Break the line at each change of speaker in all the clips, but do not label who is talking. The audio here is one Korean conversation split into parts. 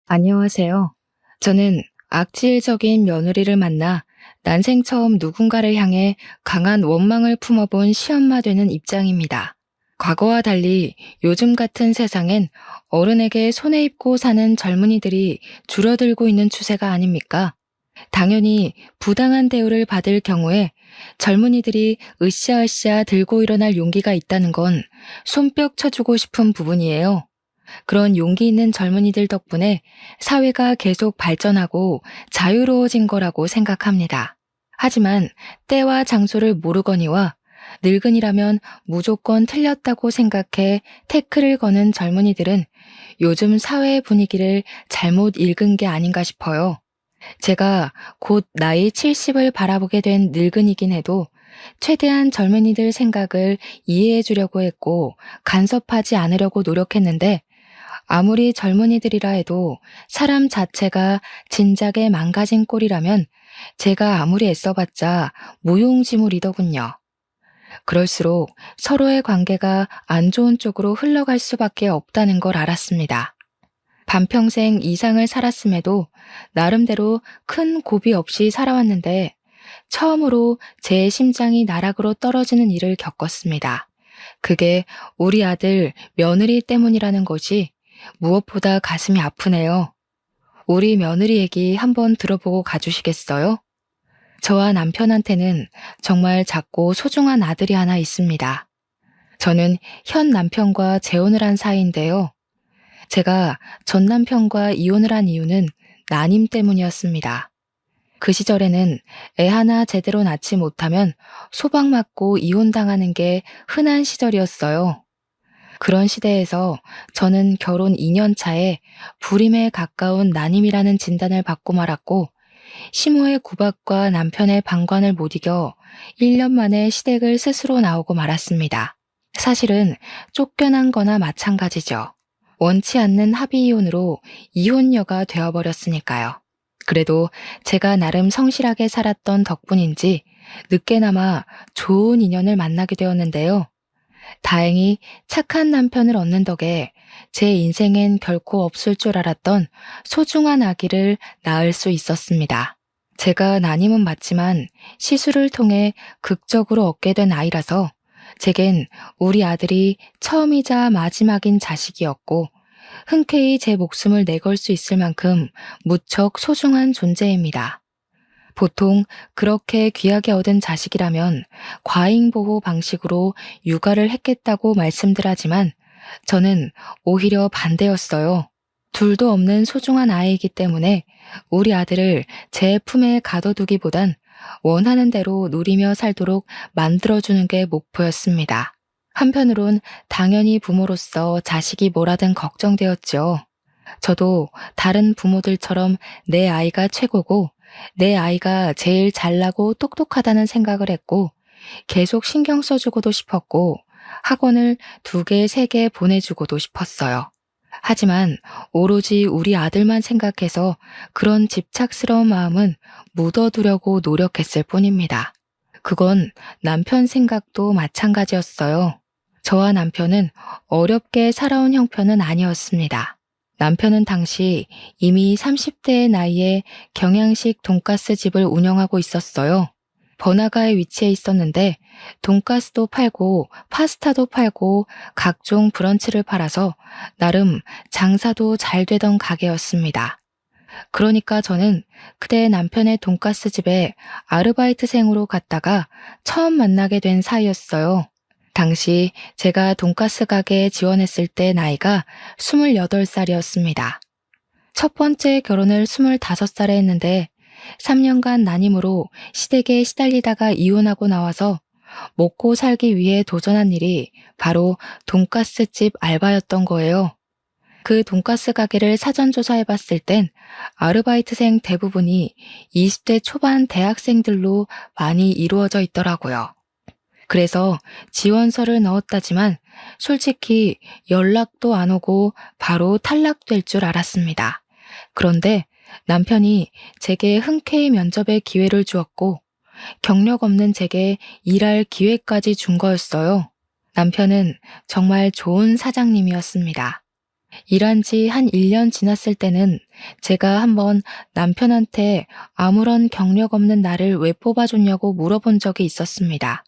안녕하세요. 저는 악질적인 며느리를 만나 난생 처음 누군가를 향해 강한 원망을 품어본 시엄마 되는 입장입니다. 과거와 달리 요즘 같은 세상엔 어른에게 손에 입고 사는 젊은이들이 줄어들고 있는 추세가 아닙니까? 당연히 부당한 대우를 받을 경우에 젊은이들이 으쌰으쌰 들고 일어날 용기가 있다는 건 손뼉 쳐주고 싶은 부분이에요. 그런 용기 있는 젊은이들 덕분에 사회가 계속 발전하고 자유로워진 거라고 생각합니다. 하지만 때와 장소를 모르거니와 늙은이라면 무조건 틀렸다고 생각해 태클을 거는 젊은이들은 요즘 사회 분위기를 잘못 읽은 게 아닌가 싶어요. 제가 곧 나이 70을 바라보게 된 늙은이긴 해도 최대한 젊은이들 생각을 이해해 주려고 했고 간섭하지 않으려고 노력했는데 아무리 젊은이들이라 해도 사람 자체가 진작에 망가진 꼴이라면 제가 아무리 애써봤자 무용지물이더군요. 그럴수록 서로의 관계가 안 좋은 쪽으로 흘러갈 수밖에 없다는 걸 알았습니다. 반평생 이상을 살았음에도 나름대로 큰 고비 없이 살아왔는데 처음으로 제 심장이 나락으로 떨어지는 일을 겪었습니다. 그게 우리 아들 며느리 때문이라는 것이 무엇보다 가슴이 아프네요. 우리 며느리 얘기 한번 들어보고 가주시겠어요? 저와 남편한테는 정말 작고 소중한 아들이 하나 있습니다. 저는 현 남편과 재혼을 한 사이인데요. 제가 전 남편과 이혼을 한 이유는 난임 때문이었습니다. 그 시절에는 애 하나 제대로 낳지 못하면 소박 맞고 이혼당하는 게 흔한 시절이었어요. 그런 시대에서 저는 결혼 2년 차에 불임에 가까운 난임이라는 진단을 받고 말았고, 시모의 구박과 남편의 방관을 못 이겨 1년 만에 시댁을 스스로 나오고 말았습니다. 사실은 쫓겨난 거나 마찬가지죠. 원치 않는 합의 이혼으로 이혼녀가 되어버렸으니까요. 그래도 제가 나름 성실하게 살았던 덕분인지 늦게나마 좋은 인연을 만나게 되었는데요. 다행히 착한 남편을 얻는 덕에 제 인생엔 결코 없을 줄 알았던 소중한 아기를 낳을 수 있었습니다. 제가 난임은 맞지만 시술을 통해 극적으로 얻게 된 아이라서 제겐 우리 아들이 처음이자 마지막인 자식이었고 흔쾌히 제 목숨을 내걸 수 있을 만큼 무척 소중한 존재입니다. 보통 그렇게 귀하게 얻은 자식이라면 과잉보호 방식으로 육아를 했겠다고 말씀들 하지만 저는 오히려 반대였어요. 둘도 없는 소중한 아이이기 때문에 우리 아들을 제 품에 가둬두기보단 원하는 대로 누리며 살도록 만들어주는 게 목표였습니다. 한편으론 당연히 부모로서 자식이 뭐라든 걱정되었죠. 저도 다른 부모들처럼 내 아이가 최고고 내 아이가 제일 잘나고 똑똑하다는 생각을 했고 계속 신경 써주고도 싶었고 학원을 2개, 3개 보내주고도 싶었어요. 하지만 오로지 우리 아들만 생각해서 그런 집착스러운 마음은 묻어두려고 노력했을 뿐입니다. 그건 남편 생각도 마찬가지였어요. 저와 남편은 어렵게 살아온 형편은 아니었습니다. 남편은 당시 이미 30대의 나이에 경양식 돈가스 집을 운영하고 있었어요. 번화가에 위치해 있었는데 돈가스도 팔고 파스타도 팔고 각종 브런치를 팔아서 나름 장사도 잘 되던 가게였습니다. 그러니까 저는 그때 남편의 돈가스 집에 아르바이트생으로 갔다가 처음 만나게 된 사이였어요. 당시 제가 돈가스 가게에 지원했을 때 나이가 28살이었습니다. 첫 번째 결혼을 25살에 했는데 3년간 난임으로 시댁에 시달리다가 이혼하고 나와서 먹고 살기 위해 도전한 일이 바로 돈가스집 알바였던 거예요. 그 돈가스 가게를 사전 조사해 봤을 땐 아르바이트생 대부분이 20대 초반 대학생들로 많이 이루어져 있더라고요. 그래서 지원서를 넣었다지만 솔직히 연락도 안 오고 바로 탈락될 줄 알았습니다. 그런데 남편이 제게 흔쾌히 면접의 기회를 주었고 경력 없는 제게 일할 기회까지 준 거였어요. 남편은 정말 좋은 사장님이었습니다. 일한 지 한 1년 지났을 때는 제가 한번 남편한테 아무런 경력 없는 나를 왜 뽑아줬냐고 물어본 적이 있었습니다.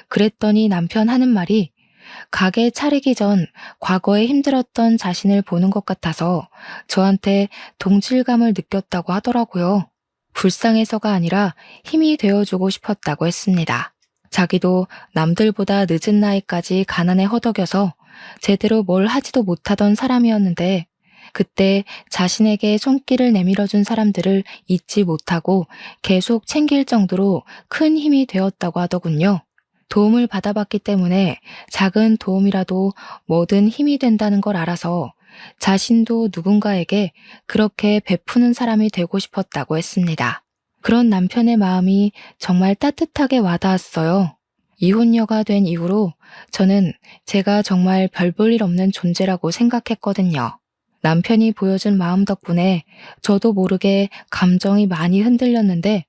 그랬더니 남편 하는 말이 가게 차리기 전 과거에 힘들었던 자신을 보는 것 같아서 저한테 동질감을 느꼈다고 하더라고요. 불쌍해서가 아니라 힘이 되어주고 싶었다고 했습니다. 자기도 남들보다 늦은 나이까지 가난에 허덕여서 제대로 뭘 하지도 못하던 사람이었는데 그때 자신에게 손길을 내밀어준 사람들을 잊지 못하고 계속 챙길 정도로 큰 힘이 되었다고 하더군요. 도움을 받아봤기 때문에 작은 도움이라도 뭐든 힘이 된다는 걸 알아서 자신도 누군가에게 그렇게 베푸는 사람이 되고 싶었다고 했습니다. 그런 남편의 마음이 정말 따뜻하게 와닿았어요. 이혼녀가 된 이후로 저는 제가 정말 별 볼 일 없는 존재라고 생각했거든요. 남편이 보여준 마음 덕분에 저도 모르게 감정이 많이 흔들렸는데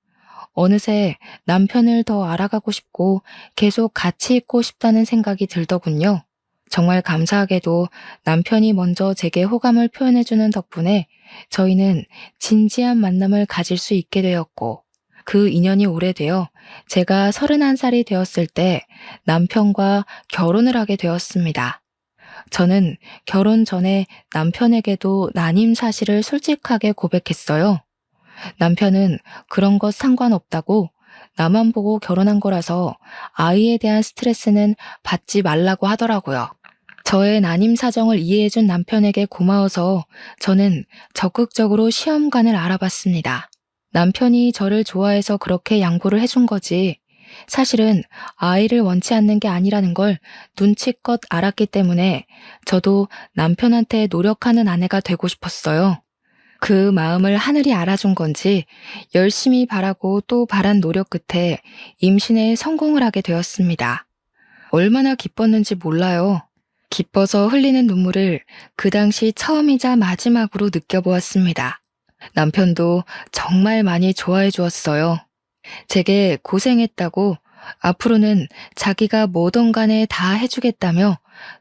어느새 남편을 더 알아가고 싶고 계속 같이 있고 싶다는 생각이 들더군요. 정말 감사하게도 남편이 먼저 제게 호감을 표현해주는 덕분에 저희는 진지한 만남을 가질 수 있게 되었고 그 인연이 오래되어 제가 31살이 되었을 때 남편과 결혼을 하게 되었습니다. 저는 결혼 전에 남편에게도 난임 사실을 솔직하게 고백했어요. 남편은 그런 것 상관없다고 나만 보고 결혼한 거라서 아이에 대한 스트레스는 받지 말라고 하더라고요. 저의 난임 사정을 이해해준 남편에게 고마워서 저는 적극적으로 시험관을 알아봤습니다. 남편이 저를 좋아해서 그렇게 양보를 해준 거지. 사실은 아이를 원치 않는 게 아니라는 걸 눈치껏 알았기 때문에 저도 남편한테 노력하는 아내가 되고 싶었어요. 그 마음을 하늘이 알아준 건지 열심히 바라고 또 바란 노력 끝에 임신에 성공을 하게 되었습니다. 얼마나 기뻤는지 몰라요. 기뻐서 흘리는 눈물을 그 당시 처음이자 마지막으로 느껴보았습니다. 남편도 정말 많이 좋아해 주었어요. 제게 고생했다고 앞으로는 자기가 뭐든 간에 다 해주겠다며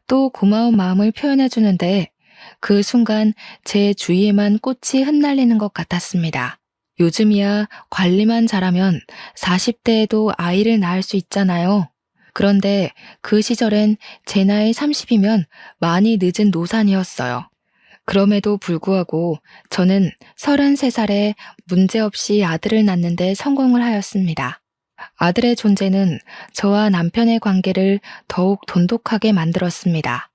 또 고마운 마음을 표현해 주는데 그 순간 제 주위에만 꽃이 흩날리는 것 같았습니다. 요즘이야 관리만 잘하면 40대에도 아이를 낳을 수 있잖아요. 그런데 그 시절엔 제 나이 30이면 많이 늦은 노산이었어요. 그럼에도 불구하고 저는 33살에 문제없이 아들을 낳는데 성공을 하였습니다. 아들의 존재는 저와 남편의 관계를 더욱 돈독하게 만들었습니다.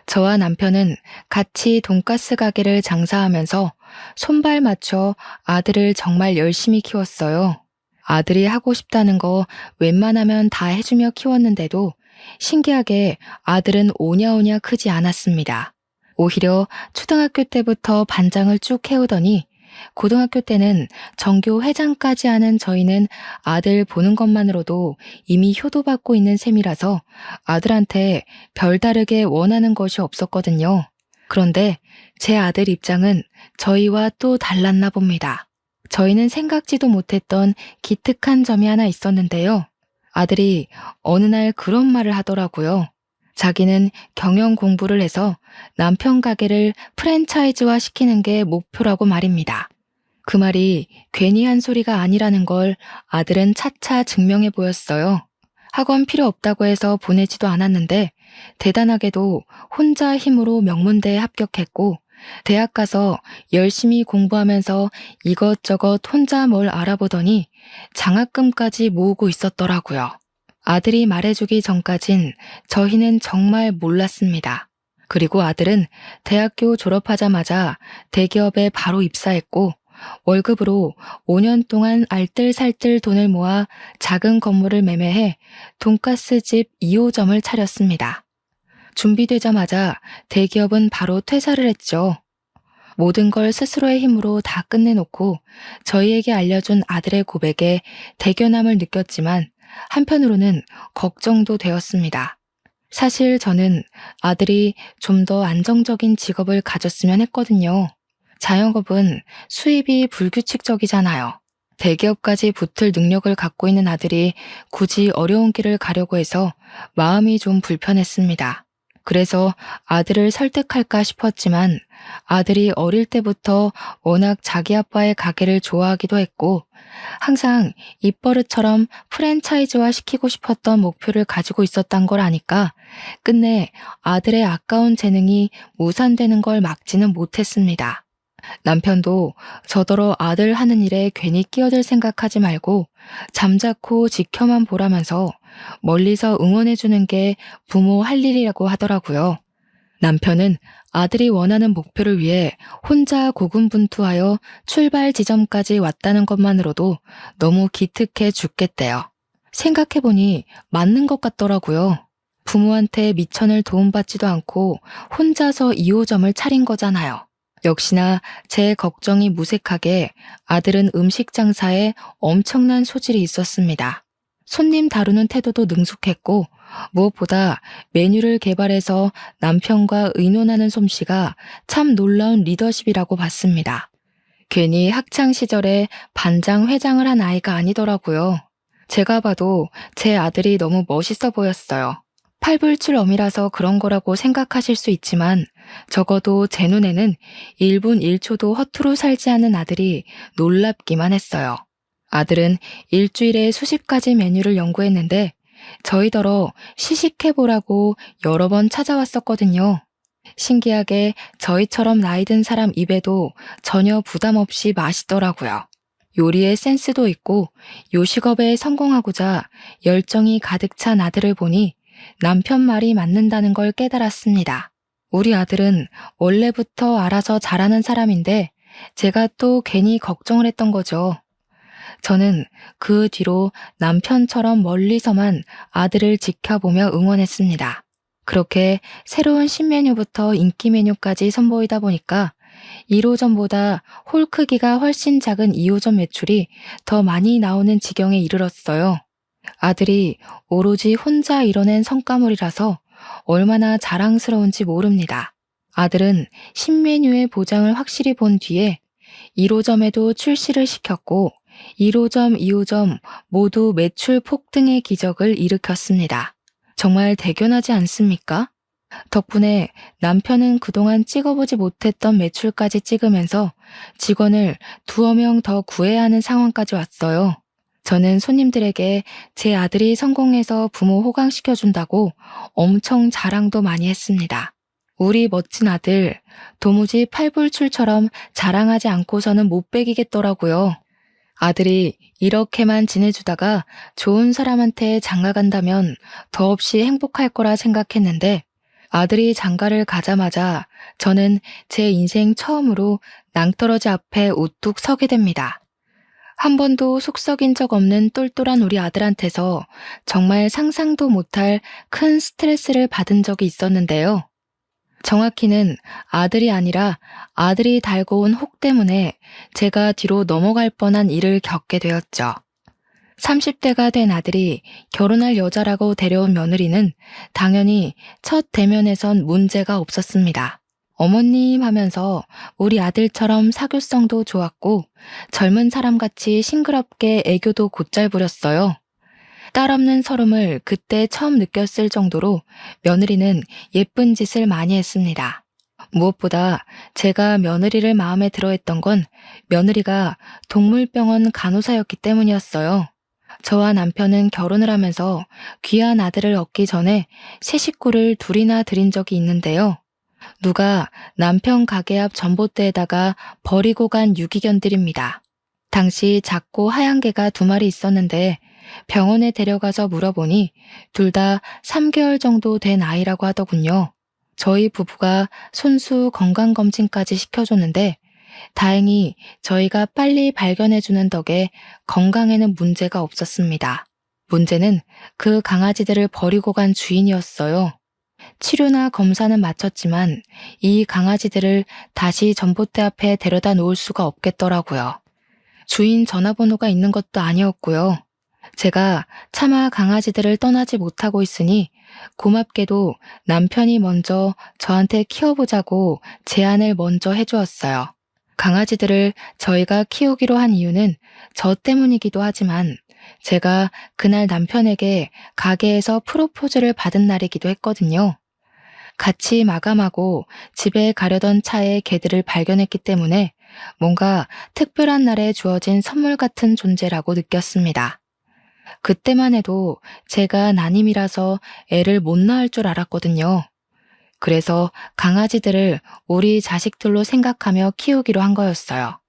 저와 남편은 같이 돈가스 가게를 장사하면서 손발 맞춰 아들을 정말 열심히 키웠어요. 아들이 하고 싶다는 거 웬만하면 다 해주며 키웠는데도 신기하게 아들은 오냐오냐 크지 않았습니다. 오히려 초등학교 때부터 반장을 쭉 해오더니 고등학교 때는 전교 회장까지 하는 저희는 아들 보는 것만으로도 이미 효도받고 있는 셈이라서 아들한테 별다르게 원하는 것이 없었거든요. 그런데 제 아들 입장은 저희와 또 달랐나 봅니다. 저희는 생각지도 못했던 기특한 점이 하나 있었는데요. 아들이 어느 날 그런 말을 하더라고요. 자기는 경영 공부를 해서 남편 가게를 프랜차이즈화 시키는 게 목표라고 말입니다. 그 말이 괜히 한 소리가 아니라는 걸 아들은 차차 증명해 보였어요. 학원 필요 없다고 해서 보내지도 않았는데 대단하게도 혼자 힘으로 명문대에 합격했고 대학 가서 열심히 공부하면서 이것저것 혼자 뭘 알아보더니 장학금까지 모으고 있었더라고요. 아들이 말해주기 전까진 저희는 정말 몰랐습니다. 그리고 아들은 대학교 졸업하자마자 대기업에 바로 입사했고 월급으로 5년 동안 알뜰살뜰 돈을 모아 작은 건물을 매매해 돈가스집 2호점을 차렸습니다. 준비되자마자 대기업은 바로 퇴사를 했죠. 모든 걸 스스로의 힘으로 다 끝내놓고 저희에게 알려준 아들의 고백에 대견함을 느꼈지만 한편으로는 걱정도 되었습니다. 사실 저는 아들이 좀 더 안정적인 직업을 가졌으면 했거든요. 자영업은 수입이 불규칙적이잖아요. 대기업까지 붙을 능력을 갖고 있는 아들이 굳이 어려운 길을 가려고 해서 마음이 좀 불편했습니다. 그래서 아들을 설득할까 싶었지만 아들이 어릴 때부터 워낙 자기 아빠의 가게를 좋아하기도 했고 항상 입버릇처럼 프랜차이즈화 시키고 싶었던 목표를 가지고 있었단 걸 아니까 끝내 아들의 아까운 재능이 무산되는 걸 막지는 못했습니다. 남편도 저더러 아들 하는 일에 괜히 끼어들 생각하지 말고 잠자코 지켜만 보라면서 멀리서 응원해주는 게 부모 할 일이라고 하더라고요. 남편은 아들이 원하는 목표를 위해 혼자 고군분투하여 출발 지점까지 왔다는 것만으로도 너무 기특해 죽겠대요. 생각해보니 맞는 것 같더라고요. 부모한테 미천을 도움받지도 않고 혼자서 2호점을 차린 거잖아요. 역시나 제 걱정이 무색하게 아들은 음식 장사에 엄청난 소질이 있었습니다. 손님 다루는 태도도 능숙했고 무엇보다 메뉴를 개발해서 남편과 의논하는 솜씨가 참 놀라운 리더십이라고 봤습니다. 괜히 학창 시절에 반장 회장을 한 아이가 아니더라고요. 제가 봐도 제 아들이 너무 멋있어 보였어요. 팔불출엄이라서 그런 거라고 생각하실 수 있지만 적어도 제 눈에는 1분 1초도 허투루 살지 않는 아들이 놀랍기만 했어요. 아들은 일주일에 수십 가지 메뉴를 연구했는데 저희더러 시식해보라고 여러 번 찾아왔었거든요. 신기하게 저희처럼 나이 든 사람 입에도 전혀 부담 없이 맛있더라고요. 요리에 센스도 있고 요식업에 성공하고자 열정이 가득 찬 아들을 보니 남편 말이 맞는다는 걸 깨달았습니다. 우리 아들은 원래부터 알아서 잘하는 사람인데 제가 또 괜히 걱정을 했던 거죠. 저는 그 뒤로 남편처럼 멀리서만 아들을 지켜보며 응원했습니다. 그렇게 새로운 신메뉴부터 인기 메뉴까지 선보이다 보니까 1호점보다 홀 크기가 훨씬 작은 2호점 매출이 더 많이 나오는 지경에 이르렀어요. 아들이 오로지 혼자 이뤄낸 성과물이라서 얼마나 자랑스러운지 모릅니다. 아들은 신메뉴의 보장을 확실히 본 뒤에 1호점에도 출시를 시켰고 1호점, 2호점 모두 매출 폭등의 기적을 일으켰습니다. 정말 대견하지 않습니까? 덕분에 남편은 그동안 찍어보지 못했던 매출까지 찍으면서 직원을 2명 더 구해야 하는 상황까지 왔어요. 저는 손님들에게 제 아들이 성공해서 부모 호강시켜준다고 엄청 자랑도 많이 했습니다. 우리 멋진 아들, 도무지 팔불출처럼 자랑하지 않고서는 못 배기겠더라고요. 아들이 이렇게만 지내주다가 좋은 사람한테 장가간다면 더없이 행복할 거라 생각했는데 아들이 장가를 가자마자 저는 제 인생 처음으로 낭떠러지 앞에 우뚝 서게 됩니다. 한 번도 속 썩인 적 없는 똘똘한 우리 아들한테서 정말 상상도 못할 큰 스트레스를 받은 적이 있었는데요. 정확히는 아들이 아니라 아들이 달고 온 혹 때문에 제가 뒤로 넘어갈 뻔한 일을 겪게 되었죠. 30대가 된 아들이 결혼할 여자라고 데려온 며느리는 당연히 첫 대면에선 문제가 없었습니다. 어머님 하면서 우리 아들처럼 사교성도 좋았고 젊은 사람같이 싱그럽게 애교도 곧잘 부렸어요. 딸 없는 서름을 그때 처음 느꼈을 정도로 며느리는 예쁜 짓을 많이 했습니다. 무엇보다 제가 며느리를 마음에 들어했던 건 며느리가 동물병원 간호사였기 때문이었어요. 저와 남편은 결혼을 하면서 귀한 아들을 얻기 전에 새 식구를 둘이나 들인 적이 있는데요. 누가 남편 가게 앞 전봇대에다가 버리고 간 유기견들입니다. 당시 작고 하얀 개가 2마리 있었는데 병원에 데려가서 물어보니 둘 다 3개월 정도 된 아이라고 하더군요. 저희 부부가 손수 건강검진까지 시켜줬는데 다행히 저희가 빨리 발견해주는 덕에 건강에는 문제가 없었습니다. 문제는 그 강아지들을 버리고 간 주인이었어요. 치료나 검사는 마쳤지만 이 강아지들을 다시 전봇대 앞에 데려다 놓을 수가 없겠더라고요. 주인 전화번호가 있는 것도 아니었고요. 제가 차마 강아지들을 떠나지 못하고 있으니 고맙게도 남편이 먼저 저한테 키워보자고 제안을 먼저 해주었어요. 강아지들을 저희가 키우기로 한 이유는 저 때문이기도 하지만 제가 그날 남편에게 가게에서 프로포즈를 받은 날이기도 했거든요. 같이 마감하고 집에 가려던 차에 개들을 발견했기 때문에 뭔가 특별한 날에 주어진 선물 같은 존재라고 느꼈습니다. 그때만 해도 제가 난임이라서 애를 못 낳을 줄 알았거든요. 그래서 강아지들을 우리 자식들로 생각하며 키우기로 한 거였어요.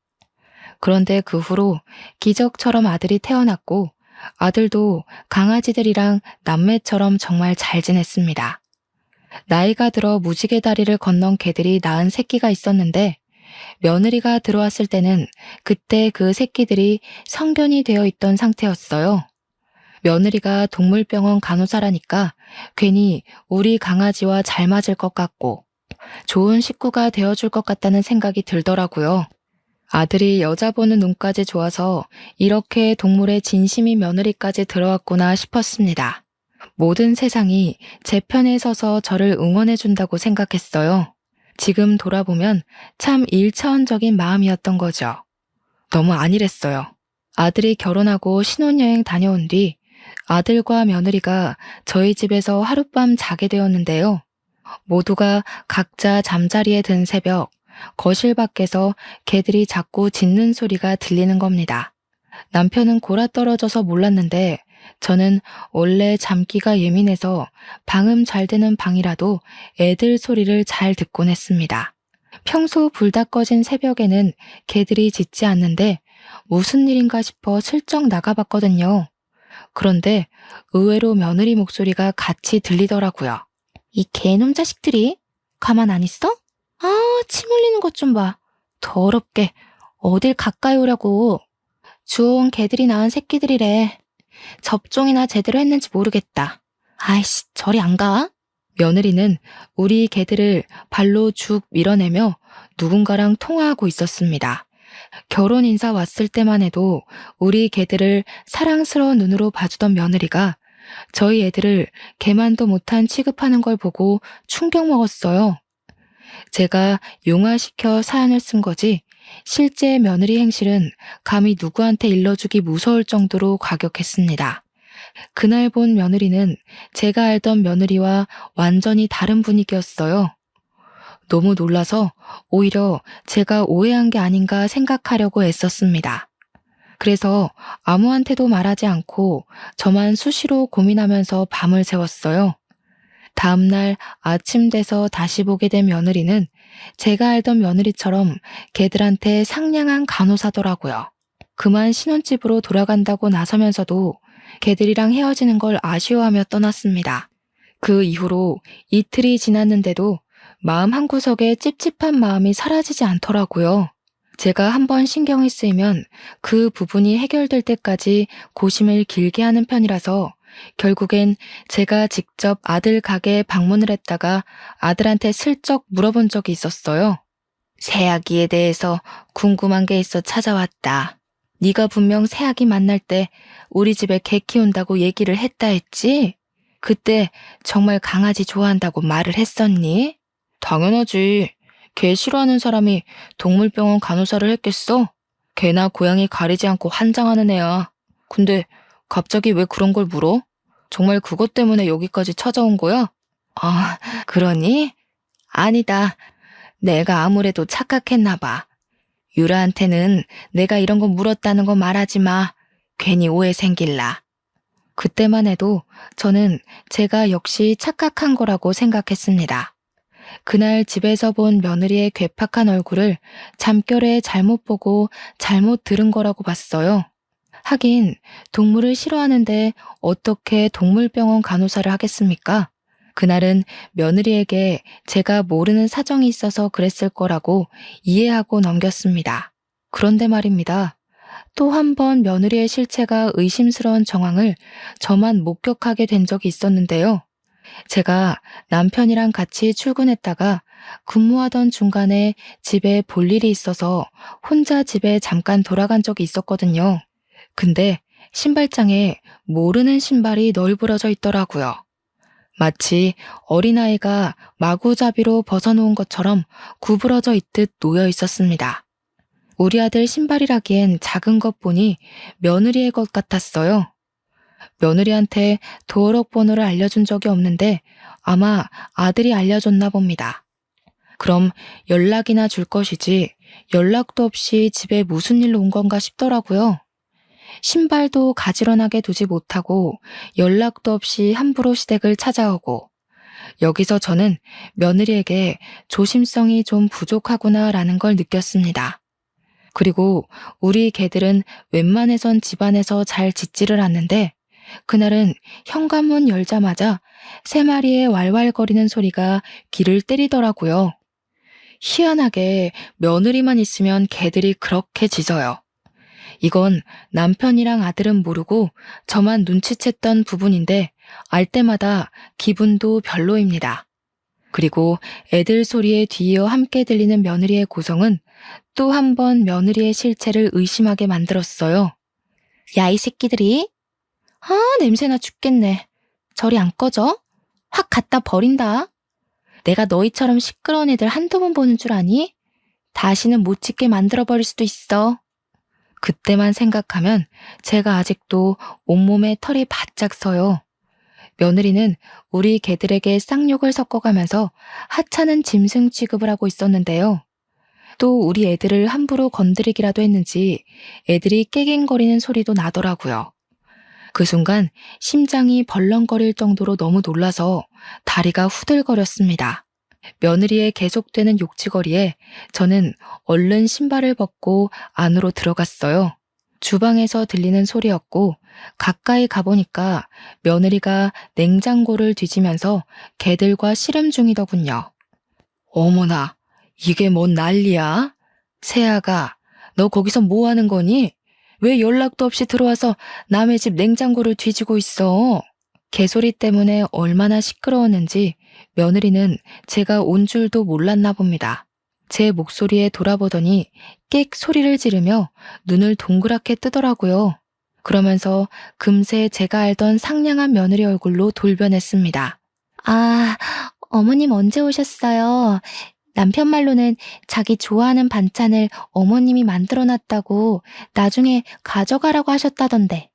그런데 그 후로 기적처럼 아들이 태어났고 아들도 강아지들이랑 남매처럼 정말 잘 지냈습니다. 나이가 들어 무지개 다리를 건넌 개들이 낳은 새끼가 있었는데 며느리가 들어왔을 때는 그때 그 새끼들이 성견이 되어 있던 상태였어요. 며느리가 동물병원 간호사라니까 괜히 우리 강아지와 잘 맞을 것 같고 좋은 식구가 되어줄 것 같다는 생각이 들더라고요. 아들이 여자 보는 눈까지 좋아서 이렇게 동물의 진심인 며느리까지 들어왔구나 싶었습니다. 모든 세상이 제 편에 서서 저를 응원해준다고 생각했어요. 지금 돌아보면 참 일차원적인 마음이었던 거죠. 너무 안일했어요. 아들이 결혼하고 신혼여행 다녀온 뒤 아들과 며느리가 저희 집에서 하룻밤 자게 되었는데요. 모두가 각자 잠자리에 든 새벽, 거실 밖에서 개들이 자꾸 짖는 소리가 들리는 겁니다. 남편은 골아떨어져서 몰랐는데 저는 원래 잠기가 예민해서 방음 잘 되는 방이라도 애들 소리를 잘 듣곤 했습니다. 평소 불 다 꺼진 새벽에는 개들이 짖지 않는데 무슨 일인가 싶어 슬쩍 나가봤거든요. 그런데 의외로 며느리 목소리가 같이 들리더라고요. 이 개놈 자식들이 가만 안 있어? 아, 침 흘리는 것 좀 봐. 더럽게 어딜 가까이 오려고. 주워온 개들이 낳은 새끼들이래. 접종이나 제대로 했는지 모르겠다. 아이씨, 저리 안 가? 며느리는 우리 개들을 발로 죽 밀어내며 누군가랑 통화하고 있었습니다. 결혼 인사 왔을 때만 해도 우리 개들을 사랑스러운 눈으로 봐주던 며느리가 저희 애들을 개만도 못한 취급하는 걸 보고 충격 먹었어요. 제가 용화시켜 사연을 쓴 거지 실제 며느리 행실은 감히 누구한테 일러주기 무서울 정도로 과격했습니다. 그날 본 며느리는 제가 알던 며느리와 완전히 다른 분위기였어요. 너무 놀라서 오히려 제가 오해한 게 아닌가 생각하려고 애썼습니다. 그래서 아무한테도 말하지 않고 저만 수시로 고민하면서 밤을 새웠어요. 다음날 아침 돼서 다시 보게 된 며느리는 제가 알던 며느리처럼 개들한테 상냥한 간호사더라고요. 그만 신혼집으로 돌아간다고 나서면서도 개들이랑 헤어지는 걸 아쉬워하며 떠났습니다. 그 이후로 이틀이 지났는데도 마음 한구석에 찝찝한 마음이 사라지지 않더라고요. 제가 한번 신경이 쓰이면 그 부분이 해결될 때까지 고심을 길게 하는 편이라서 결국엔 제가 직접 아들 가게에 방문을 했다가 아들한테 슬쩍 물어본 적이 있었어요. 새아기에 대해서 궁금한 게 있어 찾아왔다. 네가 분명 새아기 만날 때 우리 집에 개 키운다고 얘기를 했다 했지? 그때 정말 강아지 좋아한다고 말을 했었니? 당연하지. 개 싫어하는 사람이 동물병원 간호사를 했겠어? 개나 고양이 가리지 않고 환장하는 애야. 근데 갑자기 왜 그런 걸 물어? 정말 그것 때문에 여기까지 찾아온 거야? 아, 그러니? 아니다. 내가 아무래도 착각했나 봐. 유라한테는 내가 이런 거 물었다는 거 말하지 마. 괜히 오해 생길라. 그때만 해도 저는 제가 역시 착각한 거라고 생각했습니다. 그날 집에서 본 며느리의 괴팍한 얼굴을 잠결에 잘못 보고 잘못 들은 거라고 봤어요. 하긴 동물을 싫어하는데 어떻게 동물병원 간호사를 하겠습니까? 그날은 며느리에게 제가 모르는 사정이 있어서 그랬을 거라고 이해하고 넘겼습니다. 그런데 말입니다. 또 한 번 며느리의 실체가 의심스러운 정황을 저만 목격하게 된 적이 있었는데요. 제가 남편이랑 같이 출근했다가 근무하던 중간에 집에 볼 일이 있어서 혼자 집에 잠깐 돌아간 적이 있었거든요. 근데 신발장에 모르는 신발이 널브러져 있더라고요. 마치 어린아이가 마구잡이로 벗어놓은 것처럼 구부러져 있듯 놓여 있었습니다. 우리 아들 신발이라기엔 작은 것 보니 며느리의 것 같았어요. 며느리한테 도어록 번호를 알려준 적이 없는데 아마 아들이 알려줬나 봅니다. 그럼 연락이나 줄 것이지 연락도 없이 집에 무슨 일로 온 건가 싶더라고요. 신발도 가지런하게 두지 못하고 연락도 없이 함부로 시댁을 찾아오고 여기서 저는 며느리에게 조심성이 좀 부족하구나라는 걸 느꼈습니다. 그리고 우리 개들은 웬만해선 집안에서 잘 짖지를 않는데 그날은 현관문 열자마자 3마리의 왈왈거리는 소리가 귀를 때리더라고요. 희한하게 며느리만 있으면 개들이 그렇게 짖어요. 이건 남편이랑 아들은 모르고 저만 눈치챘던 부분인데 알 때마다 기분도 별로입니다. 그리고 애들 소리에 뒤이어 함께 들리는 며느리의 고성은 또 한 번 며느리의 실체를 의심하게 만들었어요. 야, 이 새끼들이. 냄새나 죽겠네. 저리 안 꺼져? 확 갖다 버린다. 내가 너희처럼 시끄러운 애들 한두 번 보는 줄 아니? 다시는 못 짖게 만들어버릴 수도 있어. 그때만 생각하면 제가 아직도 온몸에 털이 바짝 서요. 며느리는 우리 개들에게 쌍욕을 섞어가면서 하찮은 짐승 취급을 하고 있었는데요. 또 우리 애들을 함부로 건드리기라도 했는지 애들이 깨갱거리는 소리도 나더라고요. 그 순간 심장이 벌렁거릴 정도로 너무 놀라서 다리가 후들거렸습니다. 며느리의 계속되는 욕지거리에 저는 얼른 신발을 벗고 안으로 들어갔어요. 주방에서 들리는 소리였고 가까이 가보니까 며느리가 냉장고를 뒤지면서 개들과 씨름 중이더군요. 어머나, 이게 뭔 난리야? 세아가, 너 거기서 뭐 하는 거니? 왜 연락도 없이 들어와서 남의 집 냉장고를 뒤지고 있어? 개소리 때문에 얼마나 시끄러웠는지 며느리는 제가 온 줄도 몰랐나 봅니다. 제 목소리에 돌아보더니 끽 소리를 지르며 눈을 동그랗게 뜨더라고요. 그러면서 금세 제가 알던 상냥한 며느리 얼굴로 돌변했습니다. 아, 어머님 언제 오셨어요? 남편 말로는 자기 좋아하는 반찬을 어머님이 만들어놨다고 나중에 가져가라고 하셨다던데.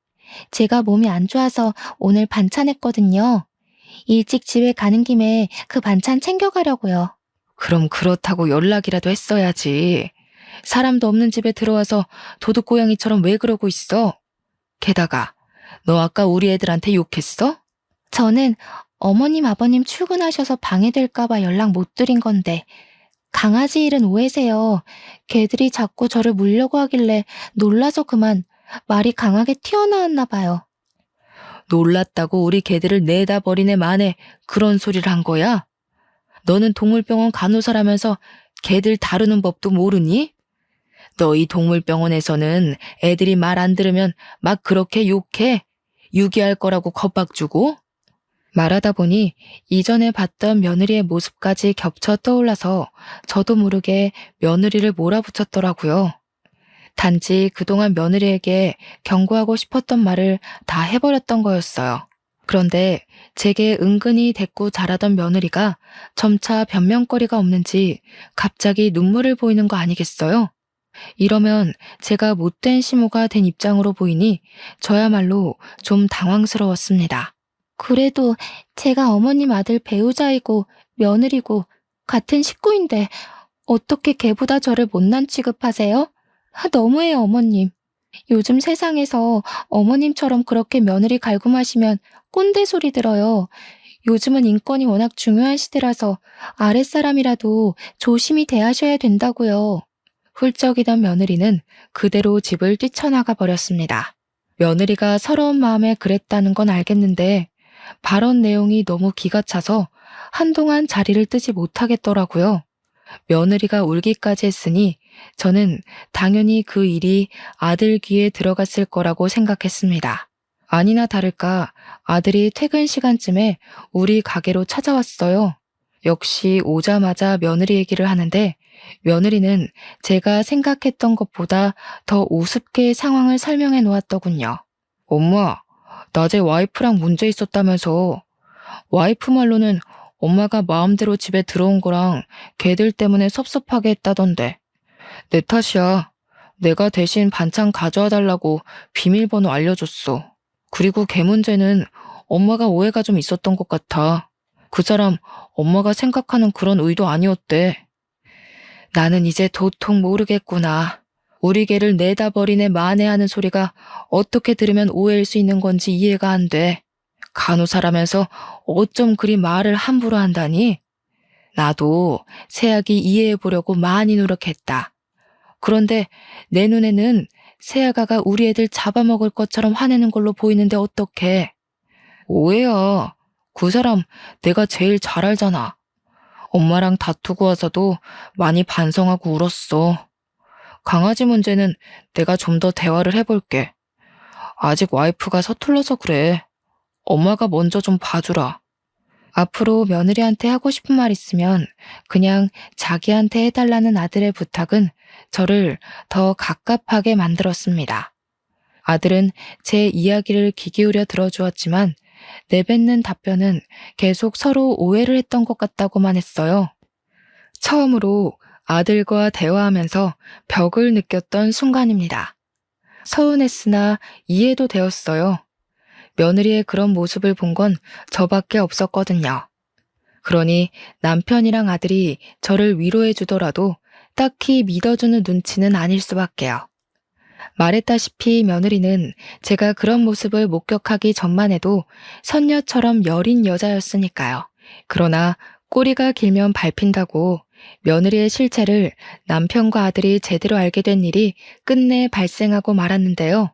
제가 몸이 안 좋아서 오늘 반찬했거든요. 일찍 집에 가는 김에 그 반찬 챙겨가려고요. 그럼 그렇다고 연락이라도 했어야지. 사람도 없는 집에 들어와서 도둑고양이처럼 왜 그러고 있어? 게다가 너 아까 우리 애들한테 욕했어? 저는 어머님 아버님 출근하셔서 방해될까봐 연락 못 드린 건데 강아지 일은 오해세요. 개들이 자꾸 저를 물려고 하길래 놀라서 그만 말이 강하게 튀어나왔나 봐요. 놀랐다고 우리 개들을 내다 버리네 마네 그런 소리를 한 거야? 너는 동물병원 간호사라면서 개들 다루는 법도 모르니? 너희 동물병원에서는 애들이 말 안 들으면 막 그렇게 욕해? 유기할 거라고 겁박 주고? 말하다 보니 이전에 봤던 며느리의 모습까지 겹쳐 떠올라서 저도 모르게 며느리를 몰아붙였더라고요. 단지 그동안 며느리에게 경고하고 싶었던 말을 다 해버렸던 거였어요. 그런데 제게 은근히 대꾸 잘하던 며느리가 점차 변명거리가 없는지 갑자기 눈물을 보이는 거 아니겠어요? 이러면 제가 못된 시모가 된 입장으로 보이니 저야말로 좀 당황스러웠습니다. 그래도 제가 어머님 아들 배우자이고 며느리고 같은 식구인데 어떻게 걔보다 저를 못난 취급하세요? 너무해요, 어머님. 요즘 세상에서 어머님처럼 그렇게 며느리 갈굼하시면 꼰대 소리 들어요. 요즘은 인권이 워낙 중요한 시대라서 아랫사람이라도 조심히 대하셔야 된다고요. 훌쩍이던 며느리는 그대로 집을 뛰쳐나가 버렸습니다. 며느리가 서러운 마음에 그랬다는 건 알겠는데 발언 내용이 너무 기가 차서 한동안 자리를 뜨지 못하겠더라고요. 며느리가 울기까지 했으니 저는 당연히 그 일이 아들 귀에 들어갔을 거라고 생각했습니다. 아니나 다를까 아들이 퇴근 시간쯤에 우리 가게로 찾아왔어요. 역시 오자마자 며느리 얘기를 하는데 며느리는 제가 생각했던 것보다 더 우습게 상황을 설명해 놓았더군요. 엄마, 낮에 와이프랑 문제 있었다면서. 와이프 말로는 엄마가 마음대로 집에 들어온 거랑 걔들 때문에 섭섭하게 했다던데. 내 탓이야. 내가 대신 반찬 가져와 달라고 비밀번호 알려줬어. 그리고 걔 문제는 엄마가 오해가 좀 있었던 것 같아. 그 사람 엄마가 생각하는 그런 의도 아니었대. 나는 이제 도통 모르겠구나. 우리 개를 내다 버리네 만회하는 소리가 어떻게 들으면 오해일 수 있는 건지 이해가 안 돼. 간호사라면서 어쩜 그리 말을 함부로 한다니? 나도 세약이 이해해보려고 많이 노력했다. 그런데 내 눈에는 세아가가 우리 애들 잡아먹을 것처럼 화내는 걸로 보이는데 어떡해. 오해야. 그 사람 내가 제일 잘 알잖아. 엄마랑 다투고 와서도 많이 반성하고 울었어. 강아지 문제는 내가 좀 더 대화를 해볼게. 아직 와이프가 서툴러서 그래. 엄마가 먼저 좀 봐주라. 앞으로 며느리한테 하고 싶은 말 있으면 그냥 자기한테 해달라는 아들의 부탁은 저를 더 갑갑하게 만들었습니다. 아들은 제 이야기를 귀 기울여 들어주었지만 내뱉는 답변은 계속 서로 오해를 했던 것 같다고만 했어요. 처음으로 아들과 대화하면서 벽을 느꼈던 순간입니다. 서운했으나 이해도 되었어요. 며느리의 그런 모습을 본 건 저밖에 없었거든요. 그러니 남편이랑 아들이 저를 위로해 주더라도 딱히 믿어주는 눈치는 아닐 수밖에요. 말했다시피 며느리는 제가 그런 모습을 목격하기 전만 해도 선녀처럼 여린 여자였으니까요. 그러나 꼬리가 길면 밟힌다고 며느리의 실체를 남편과 아들이 제대로 알게 된 일이 끝내 발생하고 말았는데요.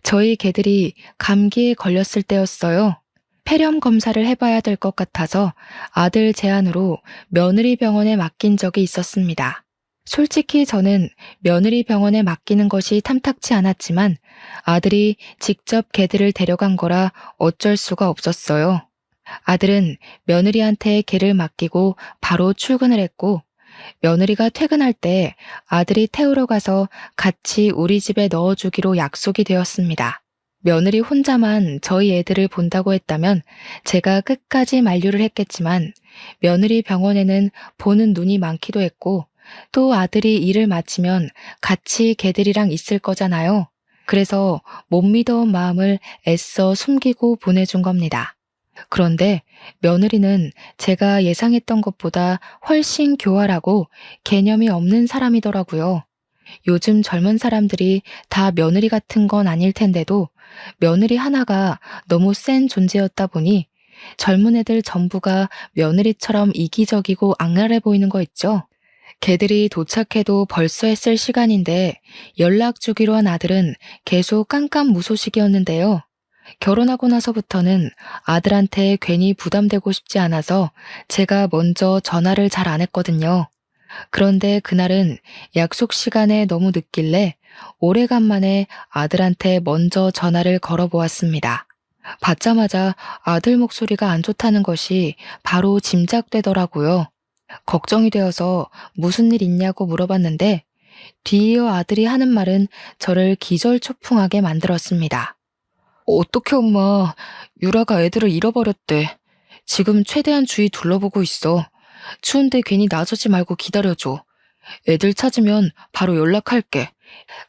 저희 개들이 감기에 걸렸을 때였어요. 폐렴 검사를 해봐야 될 것 같아서 아들 제안으로 며느리 병원에 맡긴 적이 있었습니다. 솔직히 저는 며느리 병원에 맡기는 것이 탐탁치 않았지만 아들이 직접 개들을 데려간 거라 어쩔 수가 없었어요. 아들은 며느리한테 개를 맡기고 바로 출근을 했고 며느리가 퇴근할 때 아들이 태우러 가서 같이 우리 집에 넣어주기로 약속이 되었습니다. 며느리 혼자만 저희 애들을 본다고 했다면 제가 끝까지 만류를 했겠지만 며느리 병원에는 보는 눈이 많기도 했고 또 아들이 일을 마치면 같이 개들이랑 있을 거잖아요. 그래서 못 믿어온 마음을 애써 숨기고 보내준 겁니다. 그런데 며느리는 제가 예상했던 것보다 훨씬 교활하고 개념이 없는 사람이더라고요. 요즘 젊은 사람들이 다 며느리 같은 건 아닐 텐데도 며느리 하나가 너무 센 존재였다 보니 젊은 애들 전부가 며느리처럼 이기적이고 악랄해 보이는 거 있죠? 개들이 도착해도 벌써 했을 시간인데 연락 주기로 한 아들은 계속 깜깜무소식이었는데요. 결혼하고 나서부터는 아들한테 괜히 부담되고 싶지 않아서 제가 먼저 전화를 잘 안 했거든요. 그런데 그날은 약속 시간에 너무 늦길래 오래간만에 아들한테 먼저 전화를 걸어보았습니다. 받자마자 아들 목소리가 안 좋다는 것이 바로 짐작되더라고요. 걱정이 되어서 무슨 일 있냐고 물어봤는데 뒤이어 아들이 하는 말은 저를 기절초풍하게 만들었습니다. 어떡해 엄마, 유라가 애들을 잃어버렸대. 지금 최대한 주위 둘러보고 있어. 추운데 괜히 나서지 말고 기다려줘. 애들 찾으면 바로 연락할게.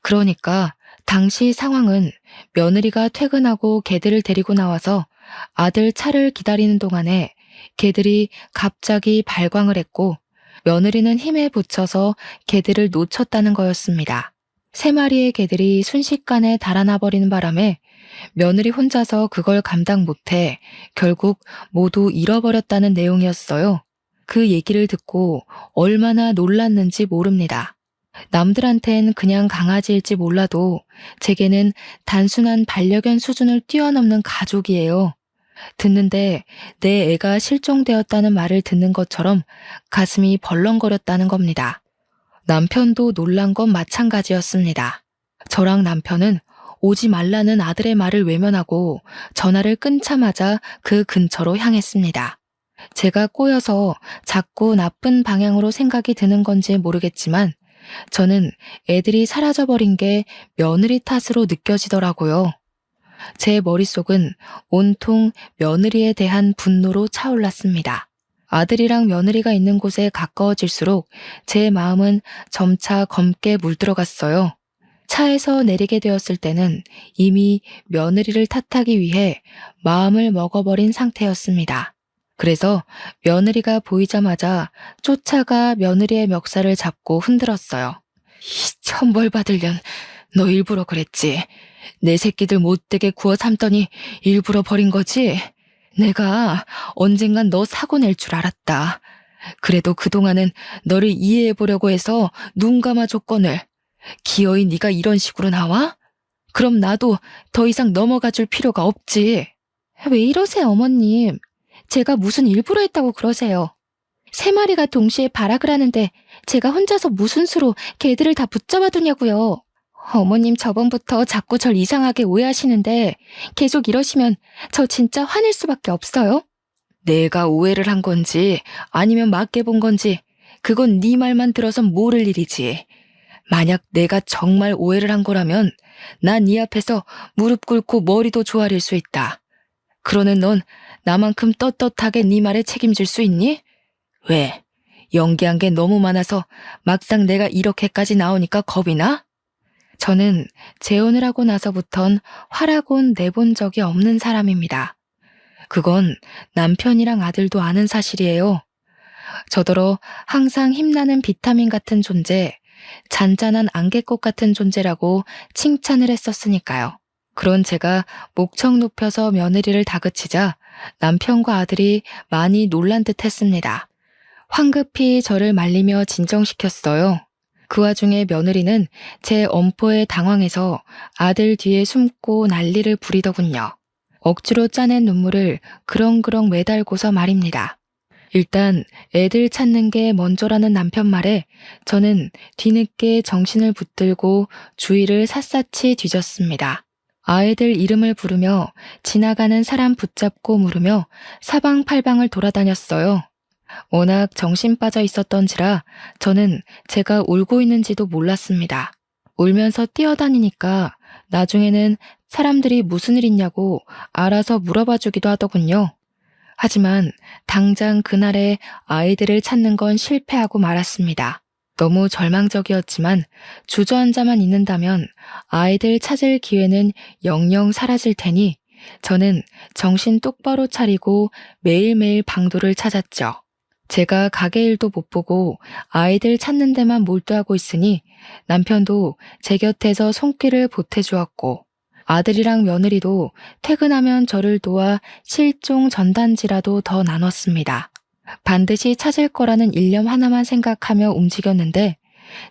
그러니까 당시 상황은 며느리가 퇴근하고 개들을 데리고 나와서 아들 차를 기다리는 동안에 개들이 갑자기 발광을 했고 며느리는 힘에 부쳐서 개들을 놓쳤다는 거였습니다. 3마리의 개들이 순식간에 달아나 버리는 바람에 며느리 혼자서 그걸 감당 못해 결국 모두 잃어버렸다는 내용이었어요. 그 얘기를 듣고 얼마나 놀랐는지 모릅니다. 남들한텐 그냥 강아지일지 몰라도 제게는 단순한 반려견 수준을 뛰어넘는 가족이에요. 듣는데 내 애가 실종되었다는 말을 듣는 것처럼 가슴이 벌렁거렸다는 겁니다. 남편도 놀란 건 마찬가지였습니다. 저랑 남편은 오지 말라는 아들의 말을 외면하고 전화를 끊자마자 그 근처로 향했습니다. 제가 꼬여서 자꾸 나쁜 방향으로 생각이 드는 건지 모르겠지만 저는 애들이 사라져버린 게 며느리 탓으로 느껴지더라고요. 제 머릿속은 온통 며느리에 대한 분노로 차올랐습니다. 아들이랑 며느리가 있는 곳에 가까워질수록 제 마음은 점차 검게 물들어갔어요. 차에서 내리게 되었을 때는 이미 며느리를 탓하기 위해 마음을 먹어버린 상태였습니다. 그래서 며느리가 보이자마자 쫓아가 며느리의 멱살을 잡고 흔들었어요. 이 천벌 받을 년, 너 일부러 그랬지. 내 새끼들 못되게 구워 삼더니 일부러 버린 거지? 내가 언젠간 너 사고 낼 줄 알았다. 그래도 그동안은 너를 이해해보려고 해서 눈 감아줬거늘. 기어이 네가 이런 식으로 나와? 그럼 나도 더 이상 넘어가 줄 필요가 없지. 왜 이러세요, 어머님? 제가 무슨 일부러 했다고 그러세요. 세 마리가 동시에 발악을 하는데 제가 혼자서 무슨 수로 개들을 다 붙잡아 두냐고요. 어머님 저번부터 자꾸 절 이상하게 오해하시는데 계속 이러시면 저 진짜 화낼 수밖에 없어요. 내가 오해를 한 건지 아니면 맞게 본 건지 그건 네 말만 들어선 모를 일이지. 만약 내가 정말 오해를 한 거라면 난 네 앞에서 무릎 꿇고 머리도 조아릴 수 있다. 그러는 넌 나만큼 떳떳하게 네 말에 책임질 수 있니? 왜? 연기한 게 너무 많아서 막상 내가 이렇게까지 나오니까 겁이 나? 저는 재혼을 하고 나서부턴 화라곤 내본 적이 없는 사람입니다. 그건 남편이랑 아들도 아는 사실이에요. 저더러 항상 힘나는 비타민 같은 존재, 잔잔한 안개꽃 같은 존재라고 칭찬을 했었으니까요. 그런 제가 목청 높여서 며느리를 다그치자 남편과 아들이 많이 놀란 듯 했습니다. 황급히 저를 말리며 진정시켰어요. 그 와중에 며느리는 제 엄포에 당황해서 아들 뒤에 숨고 난리를 부리더군요. 억지로 짜낸 눈물을 그렁그렁 매달고서 말입니다. 일단 애들 찾는 게 먼저라는 남편 말에 저는 뒤늦게 정신을 붙들고 주위를 샅샅이 뒤졌습니다. 아이들 이름을 부르며 지나가는 사람 붙잡고 물으며 사방팔방을 돌아다녔어요. 워낙 정신 빠져 있었던지라 저는 제가 울고 있는지도 몰랐습니다. 울면서 뛰어다니니까 나중에는 사람들이 무슨 일 있냐고 알아서 물어봐 주기도 하더군요. 하지만 당장 그날에 아이들을 찾는 건 실패하고 말았습니다. 너무 절망적이었지만 주저앉아만 있는다면 아이들 찾을 기회는 영영 사라질 테니 저는 정신 똑바로 차리고 매일매일 방도를 찾았죠. 제가 가게 일도 못 보고 아이들 찾는 데만 몰두하고 있으니 남편도 제 곁에서 손길을 보태주었고 아들이랑 며느리도 퇴근하면 저를 도와 실종 전단지라도 더 나눴습니다. 반드시 찾을 거라는 일념 하나만 생각하며 움직였는데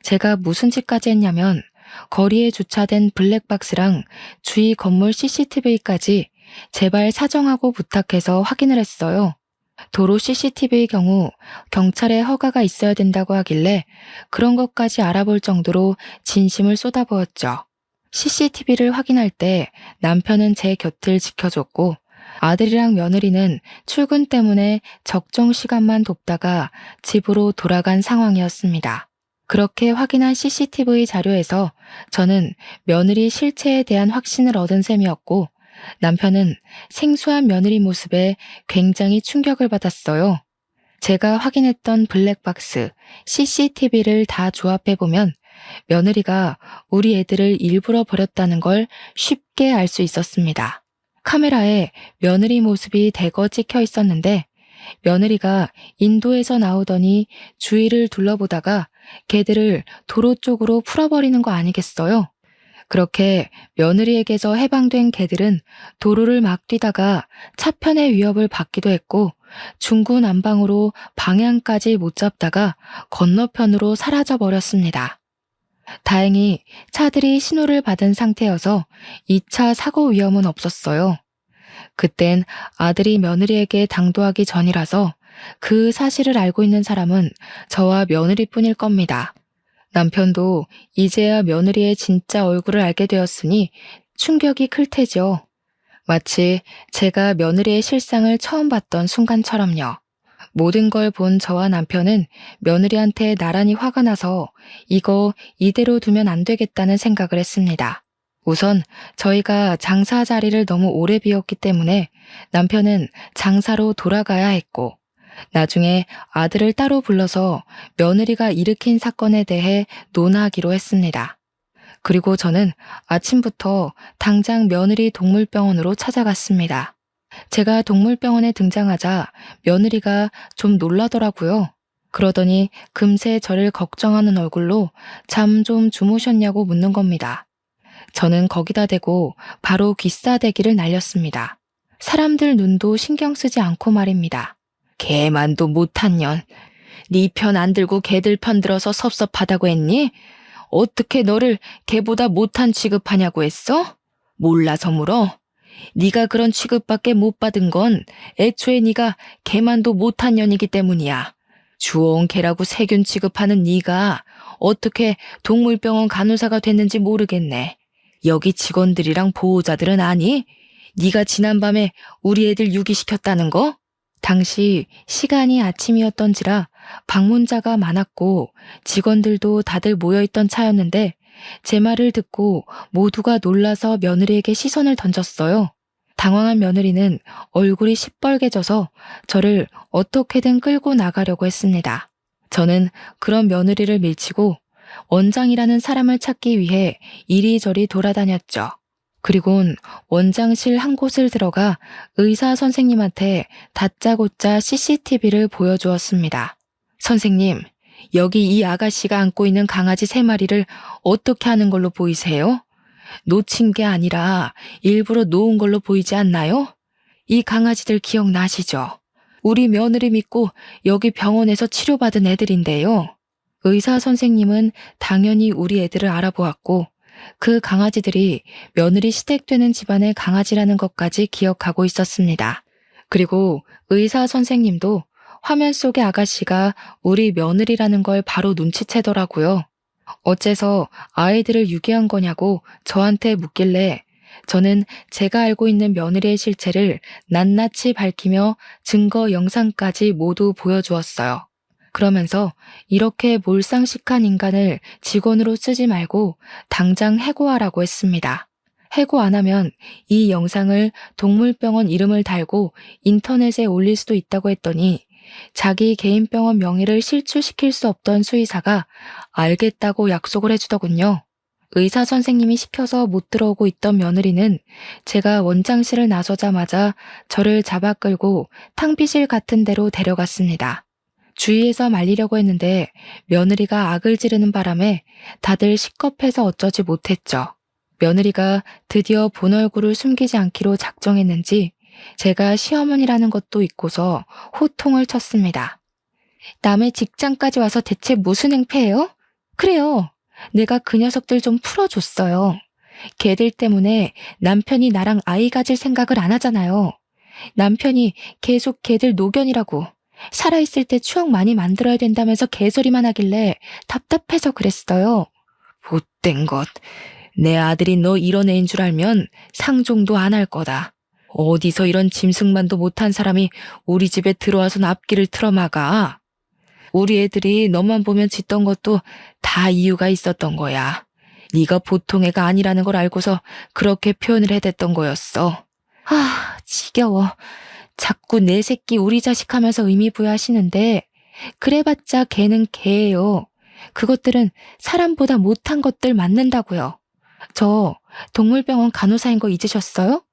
제가 무슨 짓까지 했냐면 거리에 주차된 블랙박스랑 주위 건물 CCTV까지 제발 사정하고 부탁해서 확인을 했어요. 도로 CCTV의 경우 경찰의 허가가 있어야 된다고 하길래 그런 것까지 알아볼 정도로 진심을 쏟아부었죠. CCTV를 확인할 때 남편은 제 곁을 지켜줬고 아들이랑 며느리는 출근 때문에 적정 시간만 돕다가 집으로 돌아간 상황이었습니다. 그렇게 확인한 CCTV 자료에서 저는 며느리 실체에 대한 확신을 얻은 셈이었고 남편은 생소한 며느리 모습에 굉장히 충격을 받았어요. 제가 확인했던 블랙박스, CCTV를 다 조합해보면 며느리가 우리 애들을 일부러 버렸다는 걸 쉽게 알 수 있었습니다. 카메라에 며느리 모습이 대거 찍혀 있었는데 며느리가 인도에서 나오더니 주위를 둘러보다가 개들을 도로 쪽으로 풀어버리는 거 아니겠어요? 그렇게 며느리에게서 해방된 개들은 도로를 막 뛰다가 차편의 위협을 받기도 했고 중구난방으로 방향까지 못 잡다가 건너편으로 사라져 버렸습니다. 다행히 차들이 신호를 받은 상태여서 2차 사고 위험은 없었어요. 그땐 아들이 며느리에게 당도하기 전이라서 그 사실을 알고 있는 사람은 저와 며느리뿐일 겁니다. 남편도 이제야 며느리의 진짜 얼굴을 알게 되었으니 충격이 클 테죠. 마치 제가 며느리의 실상을 처음 봤던 순간처럼요. 모든 걸 본 저와 남편은 며느리한테 나란히 화가 나서 이거 이대로 두면 안 되겠다는 생각을 했습니다. 우선 저희가 장사 자리를 너무 오래 비웠기 때문에 남편은 장사로 돌아가야 했고 나중에 아들을 따로 불러서 며느리가 일으킨 사건에 대해 논하기로 했습니다. 그리고 저는 아침부터 당장 며느리 동물병원으로 찾아갔습니다. 제가 동물병원에 등장하자 며느리가 좀 놀라더라고요. 그러더니 금세 저를 걱정하는 얼굴로 잠 좀 주무셨냐고 묻는 겁니다. 저는 거기다 대고 바로 귀싸대기를 날렸습니다. 사람들 눈도 신경 쓰지 않고 말입니다. 개만도 못한 년. 네 편 안 들고 개들 편 들어서 섭섭하다고 했니? 어떻게 너를 개보다 못한 취급하냐고 했어? 몰라서 물어? 네가 그런 취급밖에 못 받은 건 애초에 네가 개만도 못한 년이기 때문이야. 주워온 개라고 세균 취급하는 네가 어떻게 동물병원 간호사가 됐는지 모르겠네. 여기 직원들이랑 보호자들은 아니? 네가 지난밤에 우리 애들 유기시켰다는 거? 당시 시간이 아침이었던지라 방문자가 많았고 직원들도 다들 모여있던 차였는데 제 말을 듣고 모두가 놀라서 며느리에게 시선을 던졌어요. 당황한 며느리는 얼굴이 시뻘개져서 저를 어떻게든 끌고 나가려고 했습니다. 저는 그런 며느리를 밀치고 원장이라는 사람을 찾기 위해 이리저리 돌아다녔죠. 그리곤 원장실 한 곳을 들어가 의사 선생님한테 다짜고짜 CCTV를 보여주었습니다. 선생님, 여기 이 아가씨가 안고 있는 강아지 3마리를 어떻게 하는 걸로 보이세요? 놓친 게 아니라 일부러 놓은 걸로 보이지 않나요? 이 강아지들 기억나시죠? 우리 며느리 믿고 여기 병원에서 치료받은 애들인데요. 의사 선생님은 당연히 우리 애들을 알아보았고 그 강아지들이 며느리 시댁되는 집안의 강아지라는 것까지 기억하고 있었습니다. 그리고 의사 선생님도 화면 속의 아가씨가 우리 며느리라는 걸 바로 눈치채더라고요. 어째서 아이들을 유기한 거냐고 저한테 묻길래 저는 제가 알고 있는 며느리의 실체를 낱낱이 밝히며 증거 영상까지 모두 보여주었어요. 그러면서 이렇게 몰상식한 인간을 직원으로 쓰지 말고 당장 해고하라고 했습니다. 해고 안 하면 이 영상을 동물병원 이름을 달고 인터넷에 올릴 수도 있다고 했더니 자기 개인 병원 명의를 실추시킬 수 없던 수의사가 알겠다고 약속을 해주더군요. 의사 선생님이 시켜서 못 들어오고 있던 며느리는 제가 원장실을 나서자마자 저를 잡아 끌고 탕비실 같은 데로 데려갔습니다. 주위에서 말리려고 했는데 며느리가 악을 지르는 바람에 다들 식겁해서 어쩌지 못했죠. 며느리가 드디어 본 얼굴을 숨기지 않기로 작정했는지 제가 시어머니라는 것도 잊고서 호통을 쳤습니다. 남의 직장까지 와서 대체 무슨 행패예요? 그래요. 내가 그 녀석들 좀 풀어줬어요. 걔들 때문에 남편이 나랑 아이 가질 생각을 안 하잖아요. 남편이 계속 걔들 노견이라고 살아있을 때 추억 많이 만들어야 된다면서 개소리만 하길래 답답해서 그랬어요. 못된 것. 내 아들이 너 이런 애인 줄 알면 상종도 안 할 거다. 어디서 이런 짐승만도 못한 사람이 우리 집에 들어와서 앞길을 틀어막아. 우리 애들이 너만 보면 짖던 것도 다 이유가 있었던 거야. 네가 보통 애가 아니라는 걸 알고서 그렇게 표현을 해댔던 거였어. 아, 지겨워. 자꾸 내 새끼 우리 자식 하면서 의미 부여하시는데 그래봤자 걔는 걔예요. 그것들은 사람보다 못한 것들 맞는다고요. 저 동물병원 간호사인 거 잊으셨어요?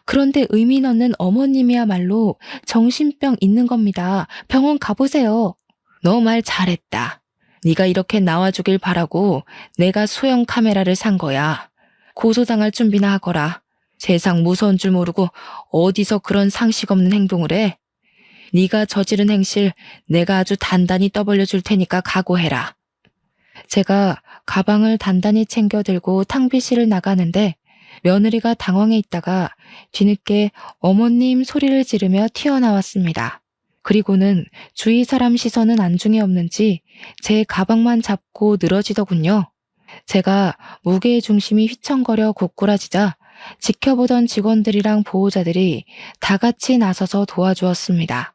그런데 의미 넣는 어머님이야말로 정신병 있는 겁니다. 병원 가보세요. 너 말 잘했다. 네가 이렇게 나와주길 바라고 내가 소형 카메라를 산 거야. 고소당할 준비나 하거라. 세상 무서운 줄 모르고 어디서 그런 상식 없는 행동을 해. 네가 저지른 행실 내가 아주 단단히 떠벌려 줄 테니까 각오해라. 제가 가방을 단단히 챙겨 들고 탕비실을 나가는데 며느리가 당황해 있다가 뒤늦게 어머님 소리를 지르며 튀어나왔습니다. 그리고는 주위 사람 시선은 안중에 없는지 제 가방만 잡고 늘어지더군요. 제가 무게의 중심이 휘청거려 고꾸라지자 지켜보던 직원들이랑 보호자들이 다 같이 나서서 도와주었습니다.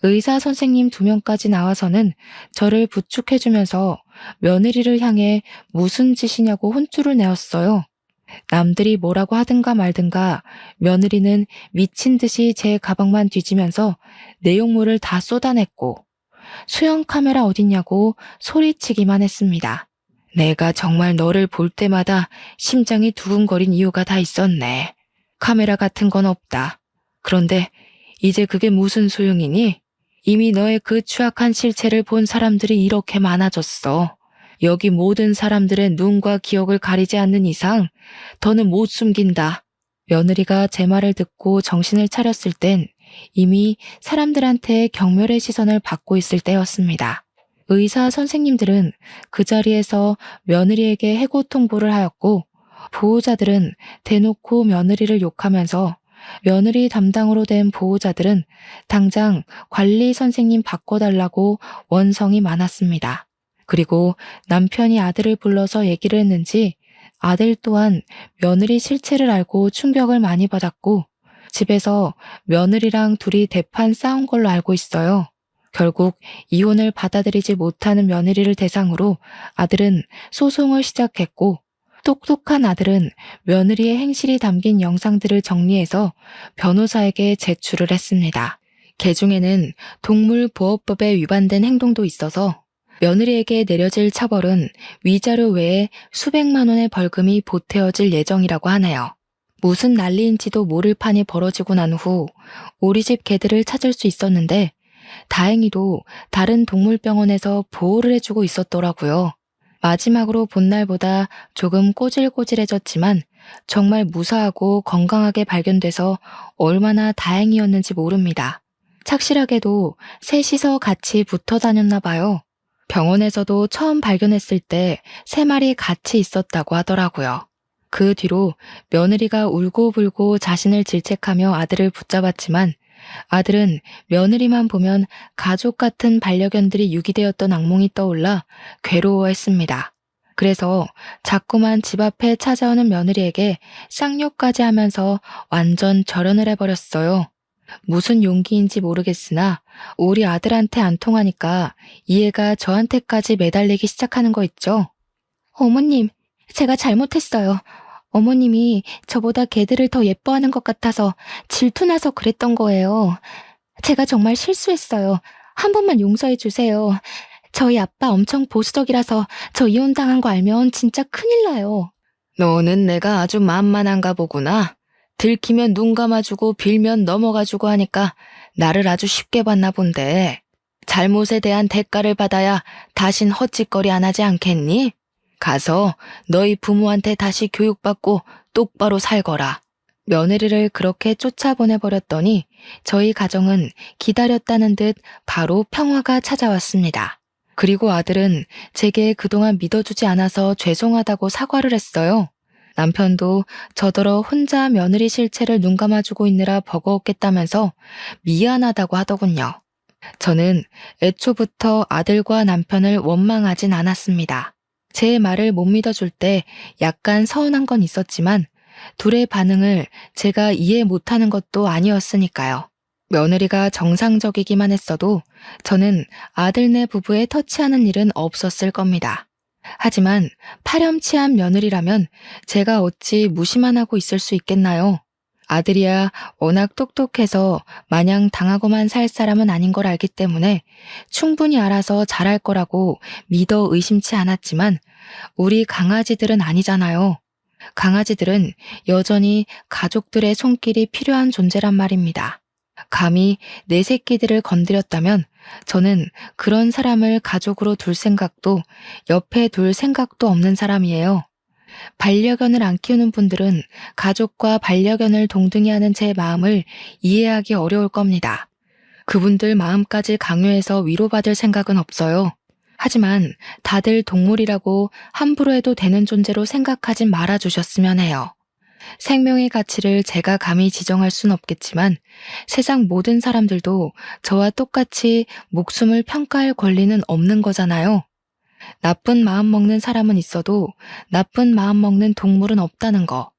의사 선생님 2명까지 나와서는 저를 부축해주면서 며느리를 향해 무슨 짓이냐고 혼쭐을 내었어요. 남들이 뭐라고 하든가 말든가 며느리는 미친 듯이 제 가방만 뒤지면서 내용물을 다 쏟아냈고 수영 카메라 어딨냐고 소리치기만 했습니다. 내가 정말 너를 볼 때마다 심장이 두근거린 이유가 다 있었네. 카메라 같은 건 없다. 그런데 이제 그게 무슨 소용이니? 이미 너의 그 추악한 실체를 본 사람들이 이렇게 많아졌어. 여기 모든 사람들의 눈과 기억을 가리지 않는 이상 더는 못 숨긴다. 며느리가 제 말을 듣고 정신을 차렸을 땐 이미 사람들한테 경멸의 시선을 받고 있을 때였습니다. 의사 선생님들은 그 자리에서 며느리에게 해고 통보를 하였고, 보호자들은 대놓고 며느리를 욕하면서 며느리 담당으로 된 보호자들은 당장 관리 선생님 바꿔달라고 원성이 많았습니다. 그리고 남편이 아들을 불러서 얘기를 했는지 아들 또한 며느리 실체를 알고 충격을 많이 받았고, 집에서 며느리랑 둘이 대판 싸운 걸로 알고 있어요. 결국 이혼을 받아들이지 못하는 며느리를 대상으로 아들은 소송을 시작했고, 똑똑한 아들은 며느리의 행실이 담긴 영상들을 정리해서 변호사에게 제출을 했습니다. 개중에는 동물보호법에 위반된 행동도 있어서 며느리에게 내려질 처벌은 위자료 외에 수백만 원의 벌금이 보태어질 예정이라고 하네요. 무슨 난리인지도 모를 판이 벌어지고 난 후 우리 집 개들을 찾을 수 있었는데 다행히도 다른 동물병원에서 보호를 해주고 있었더라고요. 마지막으로 본 날보다 조금 꼬질꼬질해졌지만 정말 무사하고 건강하게 발견돼서 얼마나 다행이었는지 모릅니다. 착실하게도 셋이서 같이 붙어 다녔나 봐요. 병원에서도 처음 발견했을 때 3마리 같이 있었다고 하더라고요. 그 뒤로 며느리가 울고불고 자신을 질책하며 아들을 붙잡았지만 아들은 며느리만 보면 가족 같은 반려견들이 유기되었던 악몽이 떠올라 괴로워했습니다. 그래서 자꾸만 집 앞에 찾아오는 며느리에게 쌍욕까지 하면서 완전 절연을 해버렸어요. 무슨 용기인지 모르겠으나 우리 아들한테 안 통하니까 이해가 저한테까지 매달리기 시작하는 거 있죠. 어머님, 제가 잘못했어요. 어머님이 저보다 개들을 더 예뻐하는 것 같아서 질투나서 그랬던 거예요. 제가 정말 실수했어요. 한 번만 용서해 주세요. 저희 아빠 엄청 보수적이라서 저 이혼당한 거 알면 진짜 큰일 나요. 너는 내가 아주 만만한가 보구나. 들키면 눈 감아주고 빌면 넘어가주고 하니까 나를 아주 쉽게 봤나 본데. 잘못에 대한 대가를 받아야 다신 헛짓거리 안 하지 않겠니? 가서 너희 부모한테 다시 교육받고 똑바로 살거라. 며느리를 그렇게 쫓아보내버렸더니 저희 가정은 기다렸다는 듯 바로 평화가 찾아왔습니다. 그리고 아들은 제게 그동안 믿어주지 않아서 죄송하다고 사과를 했어요. 남편도 저더러 혼자 며느리 실체를 눈감아주고 있느라 버거웠겠다면서 미안하다고 하더군요. 저는 애초부터 아들과 남편을 원망하진 않았습니다. 제 말을 못 믿어줄 때 약간 서운한 건 있었지만 둘의 반응을 제가 이해 못하는 것도 아니었으니까요. 며느리가 정상적이기만 했어도 저는 아들네 부부에 터치하는 일은 없었을 겁니다. 하지만 파렴치한 며느리라면 제가 어찌 무시만 하고 있을 수 있겠나요? 아들이야 워낙 똑똑해서 마냥 당하고만 살 사람은 아닌 걸 알기 때문에 충분히 알아서 잘할 거라고 믿어 의심치 않았지만 우리 강아지들은 아니잖아요. 강아지들은 여전히 가족들의 손길이 필요한 존재란 말입니다. 감히 내 새끼들을 건드렸다면 저는 그런 사람을 가족으로 둘 생각도 옆에 둘 생각도 없는 사람이에요. 반려견을 안 키우는 분들은 가족과 반려견을 동등히 하는 제 마음을 이해하기 어려울 겁니다. 그분들 마음까지 강요해서 위로받을 생각은 없어요. 하지만 다들 동물이라고 함부로 해도 되는 존재로 생각하진 말아주셨으면 해요. 생명의 가치를 제가 감히 지정할 순 없겠지만 세상 모든 사람들도 저와 똑같이 목숨을 평가할 권리는 없는 거잖아요. 나쁜 마음 먹는 사람은 있어도 나쁜 마음 먹는 동물은 없다는 거.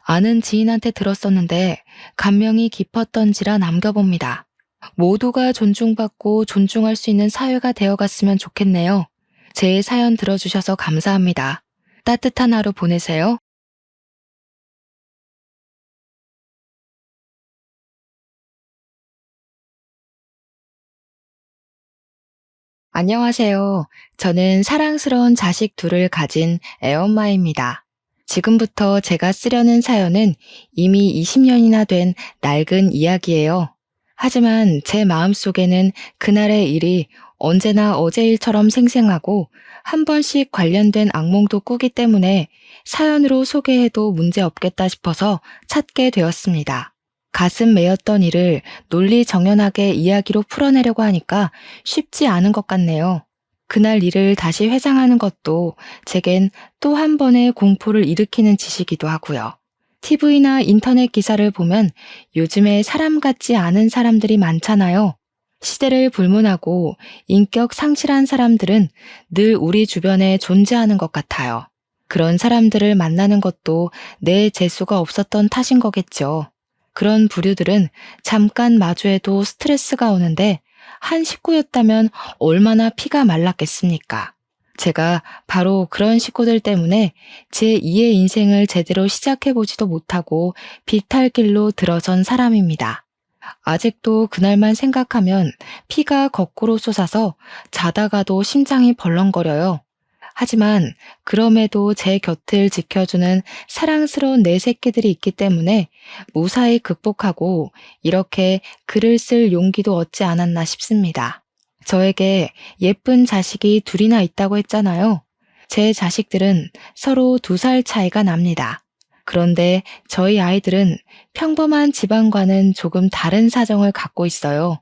아는 지인한테 들었었는데 감명이 깊었던지라 남겨봅니다. 모두가 존중받고 존중할 수 있는 사회가 되어갔으면 좋겠네요. 제 사연 들어주셔서 감사합니다. 따뜻한 하루 보내세요. 안녕하세요. 저는 사랑스러운 자식 둘을 가진 애엄마입니다. 지금부터 제가 쓰려는 사연은 이미 20년이나 된 낡은 이야기예요. 하지만 제 마음속에는 그날의 일이 언제나 어제 일처럼 생생하고 한 번씩 관련된 악몽도 꾸기 때문에 사연으로 소개해도 문제 없겠다 싶어서 찾게 되었습니다. 가슴 메였던 일을 논리정연하게 이야기로 풀어내려고 하니까 쉽지 않은 것 같네요. 그날 일을 다시 회상하는 것도 제겐 또 한 번의 공포를 일으키는 짓이기도 하고요. TV나 인터넷 기사를 보면 요즘에 사람 같지 않은 사람들이 많잖아요. 시대를 불문하고 인격 상실한 사람들은 늘 우리 주변에 존재하는 것 같아요. 그런 사람들을 만나는 것도 내 재수가 없었던 탓인 거겠죠. 그런 부류들은 잠깐 마주해도 스트레스가 오는데 한 식구였다면 얼마나 피가 말랐겠습니까? 제가 바로 그런 식구들 때문에 제2의 인생을 제대로 시작해보지도 못하고 비탈길로 들어선 사람입니다. 아직도 그날만 생각하면 피가 거꾸로 솟아서 자다가도 심장이 벌렁거려요. 하지만 그럼에도 제 곁을 지켜주는 사랑스러운 내 새끼들이 있기 때문에 무사히 극복하고 이렇게 글을 쓸 용기도 얻지 않았나 싶습니다. 저에게 예쁜 자식이 둘이나 있다고 했잖아요. 제 자식들은 서로 2살 차이가 납니다. 그런데 저희 아이들은 평범한 집안과는 조금 다른 사정을 갖고 있어요.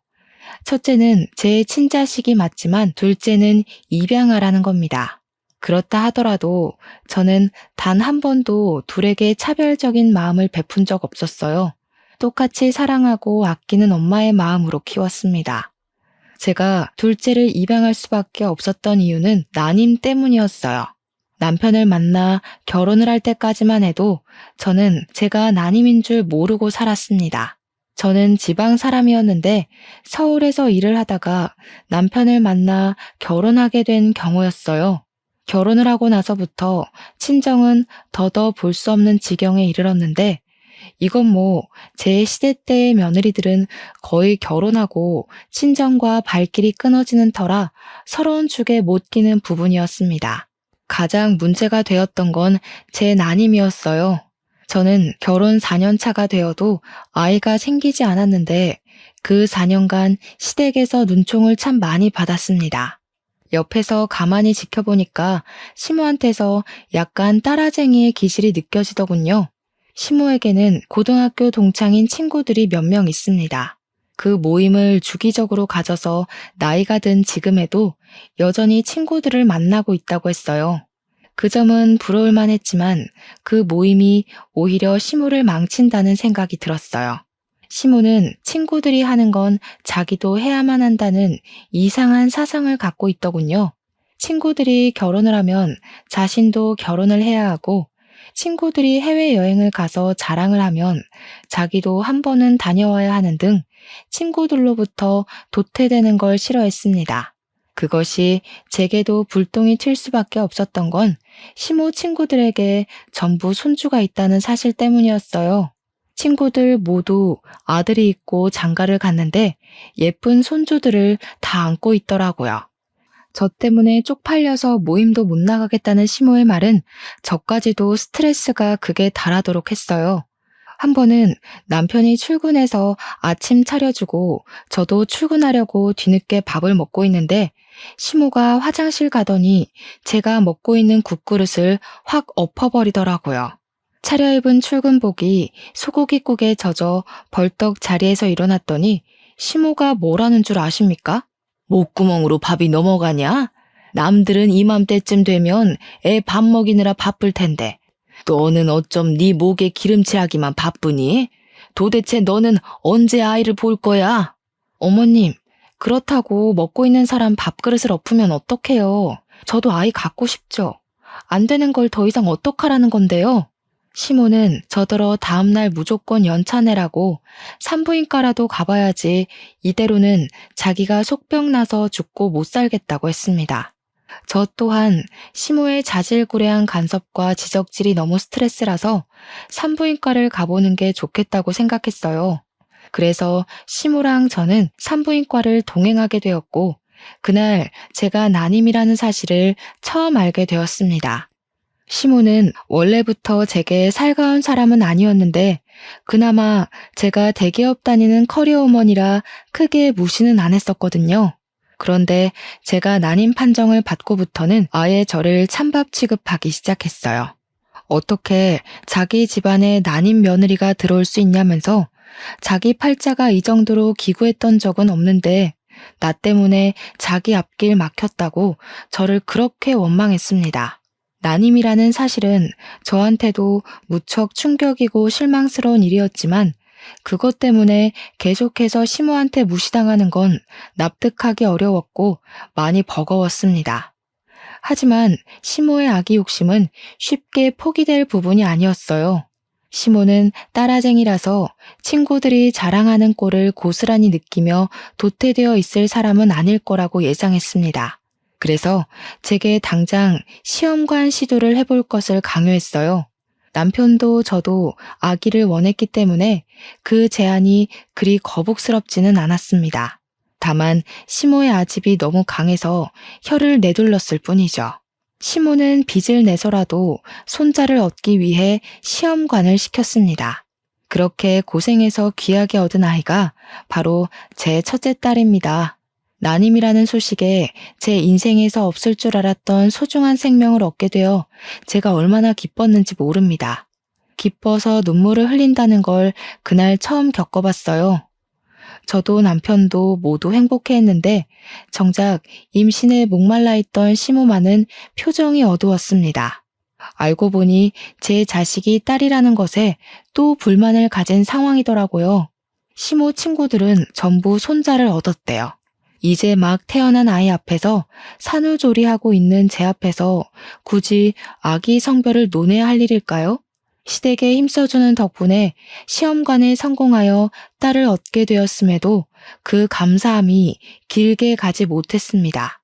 첫째는 제 친자식이 맞지만 둘째는 입양아라는 겁니다. 그렇다 하더라도 저는 단 한 번도 둘에게 차별적인 마음을 베푼 적 없었어요. 똑같이 사랑하고 아끼는 엄마의 마음으로 키웠습니다. 제가 둘째를 입양할 수밖에 없었던 이유는 난임 때문이었어요. 남편을 만나 결혼을 할 때까지만 해도 저는 제가 난임인 줄 모르고 살았습니다. 저는 지방 사람이었는데 서울에서 일을 하다가 남편을 만나 결혼하게 된 경우였어요. 결혼을 하고 나서부터 친정은 더더 볼 수 없는 지경에 이르렀는데 이건 뭐 제 시대 때의 며느리들은 거의 결혼하고 친정과 발길이 끊어지는 터라 서러운 축에 못 끼는 부분이었습니다. 가장 문제가 되었던 건 제 난임이었어요. 저는 결혼 4년 차가 되어도 아이가 생기지 않았는데 그 4년간 시댁에서 눈총을 참 많이 받았습니다. 옆에서 가만히 지켜보니까 시모한테서 약간 따라쟁이의 기질이 느껴지더군요. 시모에게는 고등학교 동창인 친구들이 몇 명 있습니다. 그 모임을 주기적으로 가져서 나이가 든 지금에도 여전히 친구들을 만나고 있다고 했어요. 그 점은 부러울만 했지만 그 모임이 오히려 시모를 망친다는 생각이 들었어요. 시모는 친구들이 하는 건 자기도 해야만 한다는 이상한 사상을 갖고 있더군요. 친구들이 결혼을 하면 자신도 결혼을 해야 하고 친구들이 해외여행을 가서 자랑을 하면 자기도 한 번은 다녀와야 하는 등 친구들로부터 도태되는 걸 싫어했습니다. 그것이 제게도 불똥이 튈 수밖에 없었던 건 시모 친구들에게 전부 손주가 있다는 사실 때문이었어요. 친구들 모두 아들이 있고 장가를 갔는데 예쁜 손주들을 다 안고 있더라고요. 저 때문에 쪽팔려서 모임도 못 나가겠다는 시모의 말은 저까지도 스트레스가 극에 달하도록 했어요. 한 번은 남편이 출근해서 아침 차려주고 저도 출근하려고 뒤늦게 밥을 먹고 있는데 시모가 화장실 가더니 제가 먹고 있는 국그릇을 확 엎어버리더라고요. 차려입은 출근복이 소고기국에 젖어 벌떡 자리에서 일어났더니 시모가 뭐라는 줄 아십니까? 목구멍으로 밥이 넘어가냐? 남들은 이맘때쯤 되면 애 밥 먹이느라 바쁠 텐데 너는 어쩜 네 목에 기름칠하기만 바쁘니? 도대체 너는 언제 아이를 볼 거야? 어머님, 그렇다고 먹고 있는 사람 밥그릇을 엎으면 어떡해요? 저도 아이 갖고 싶죠. 안 되는 걸 더 이상 어떡하라는 건데요? 시모는 저더러 다음날 무조건 연차 내라고 산부인과라도 가봐야지 이대로는 자기가 속병 나서 죽고 못 살겠다고 했습니다. 저 또한 시모의 자질구레한 간섭과 지적질이 너무 스트레스라서 산부인과를 가보는 게 좋겠다고 생각했어요. 그래서 시모랑 저는 산부인과를 동행하게 되었고 그날 제가 난임이라는 사실을 처음 알게 되었습니다. 시모는 원래부터 제게 살가운 사람은 아니었는데 그나마 제가 대기업 다니는 커리어우먼이라 크게 무시는 안 했었거든요. 그런데 제가 난임 판정을 받고부터는 아예 저를 찬밥 취급하기 시작했어요. 어떻게 자기 집안에 난임 며느리가 들어올 수 있냐면서 자기 팔자가 이 정도로 기구했던 적은 없는데 나 때문에 자기 앞길 막혔다고 저를 그렇게 원망했습니다. 난임이라는 사실은 저한테도 무척 충격이고 실망스러운 일이었지만 그것 때문에 계속해서 시모한테 무시당하는 건 납득하기 어려웠고 많이 버거웠습니다. 하지만 시모의 아기 욕심은 쉽게 포기될 부분이 아니었어요. 시모는 따라쟁이라서 친구들이 자랑하는 꼴을 고스란히 느끼며 도태되어 있을 사람은 아닐 거라고 예상했습니다. 그래서 제게 당장 시험관 시도를 해볼 것을 강요했어요. 남편도 저도 아기를 원했기 때문에 그 제안이 그리 거북스럽지는 않았습니다. 다만 시모의 아집이 너무 강해서 혀를 내둘렀을 뿐이죠. 시모는 빚을 내서라도 손자를 얻기 위해 시험관을 시켰습니다. 그렇게 고생해서 귀하게 얻은 아이가 바로 제 첫째 딸입니다. 난임이라는 소식에 제 인생에서 없을 줄 알았던 소중한 생명을 얻게 되어 제가 얼마나 기뻤는지 모릅니다. 기뻐서 눈물을 흘린다는 걸 그날 처음 겪어봤어요. 저도 남편도 모두 행복해했는데 정작 임신에 목말라 있던 시모만은 표정이 어두웠습니다. 알고 보니 제 자식이 딸이라는 것에 또 불만을 가진 상황이더라고요. 시모 친구들은 전부 손자를 얻었대요. 이제 막 태어난 아이 앞에서 산후조리하고 있는 제 앞에서 굳이 아기 성별을 논해야 할 일일까요? 시댁에 힘써주는 덕분에 시험관에 성공하여 딸을 얻게 되었음에도 그 감사함이 길게 가지 못했습니다.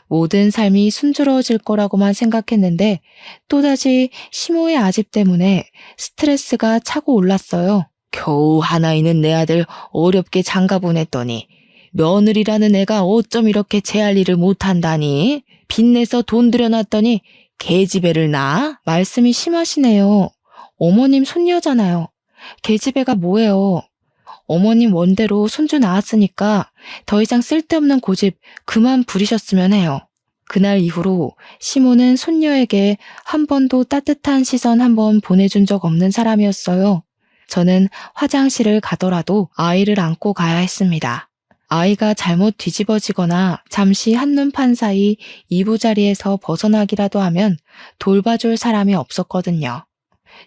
모든 삶이 순조로워질 거라고만 생각했는데 또다시 시모의 아집 때문에 스트레스가 차고 올랐어요. 겨우 하나 있는 내 아들 어렵게 장가 보냈더니 며느리라는 애가 어쩜 이렇게 제 할 일을 못한다니? 빚내서 돈 들여놨더니 계집애를 낳아? 말씀이 심하시네요. 어머님 손녀잖아요. 계집애가 뭐예요. 어머님 원대로 손주 낳았으니까 더 이상 쓸데없는 고집 그만 부리셨으면 해요. 그날 이후로 시모는 손녀에게 한 번도 따뜻한 시선 한 번 보내준 적 없는 사람이었어요. 저는 화장실을 가더라도 아이를 안고 가야 했습니다. 아이가 잘못 뒤집어지거나 잠시 한눈 판 사이 이부자리에서 벗어나기라도 하면 돌봐줄 사람이 없었거든요.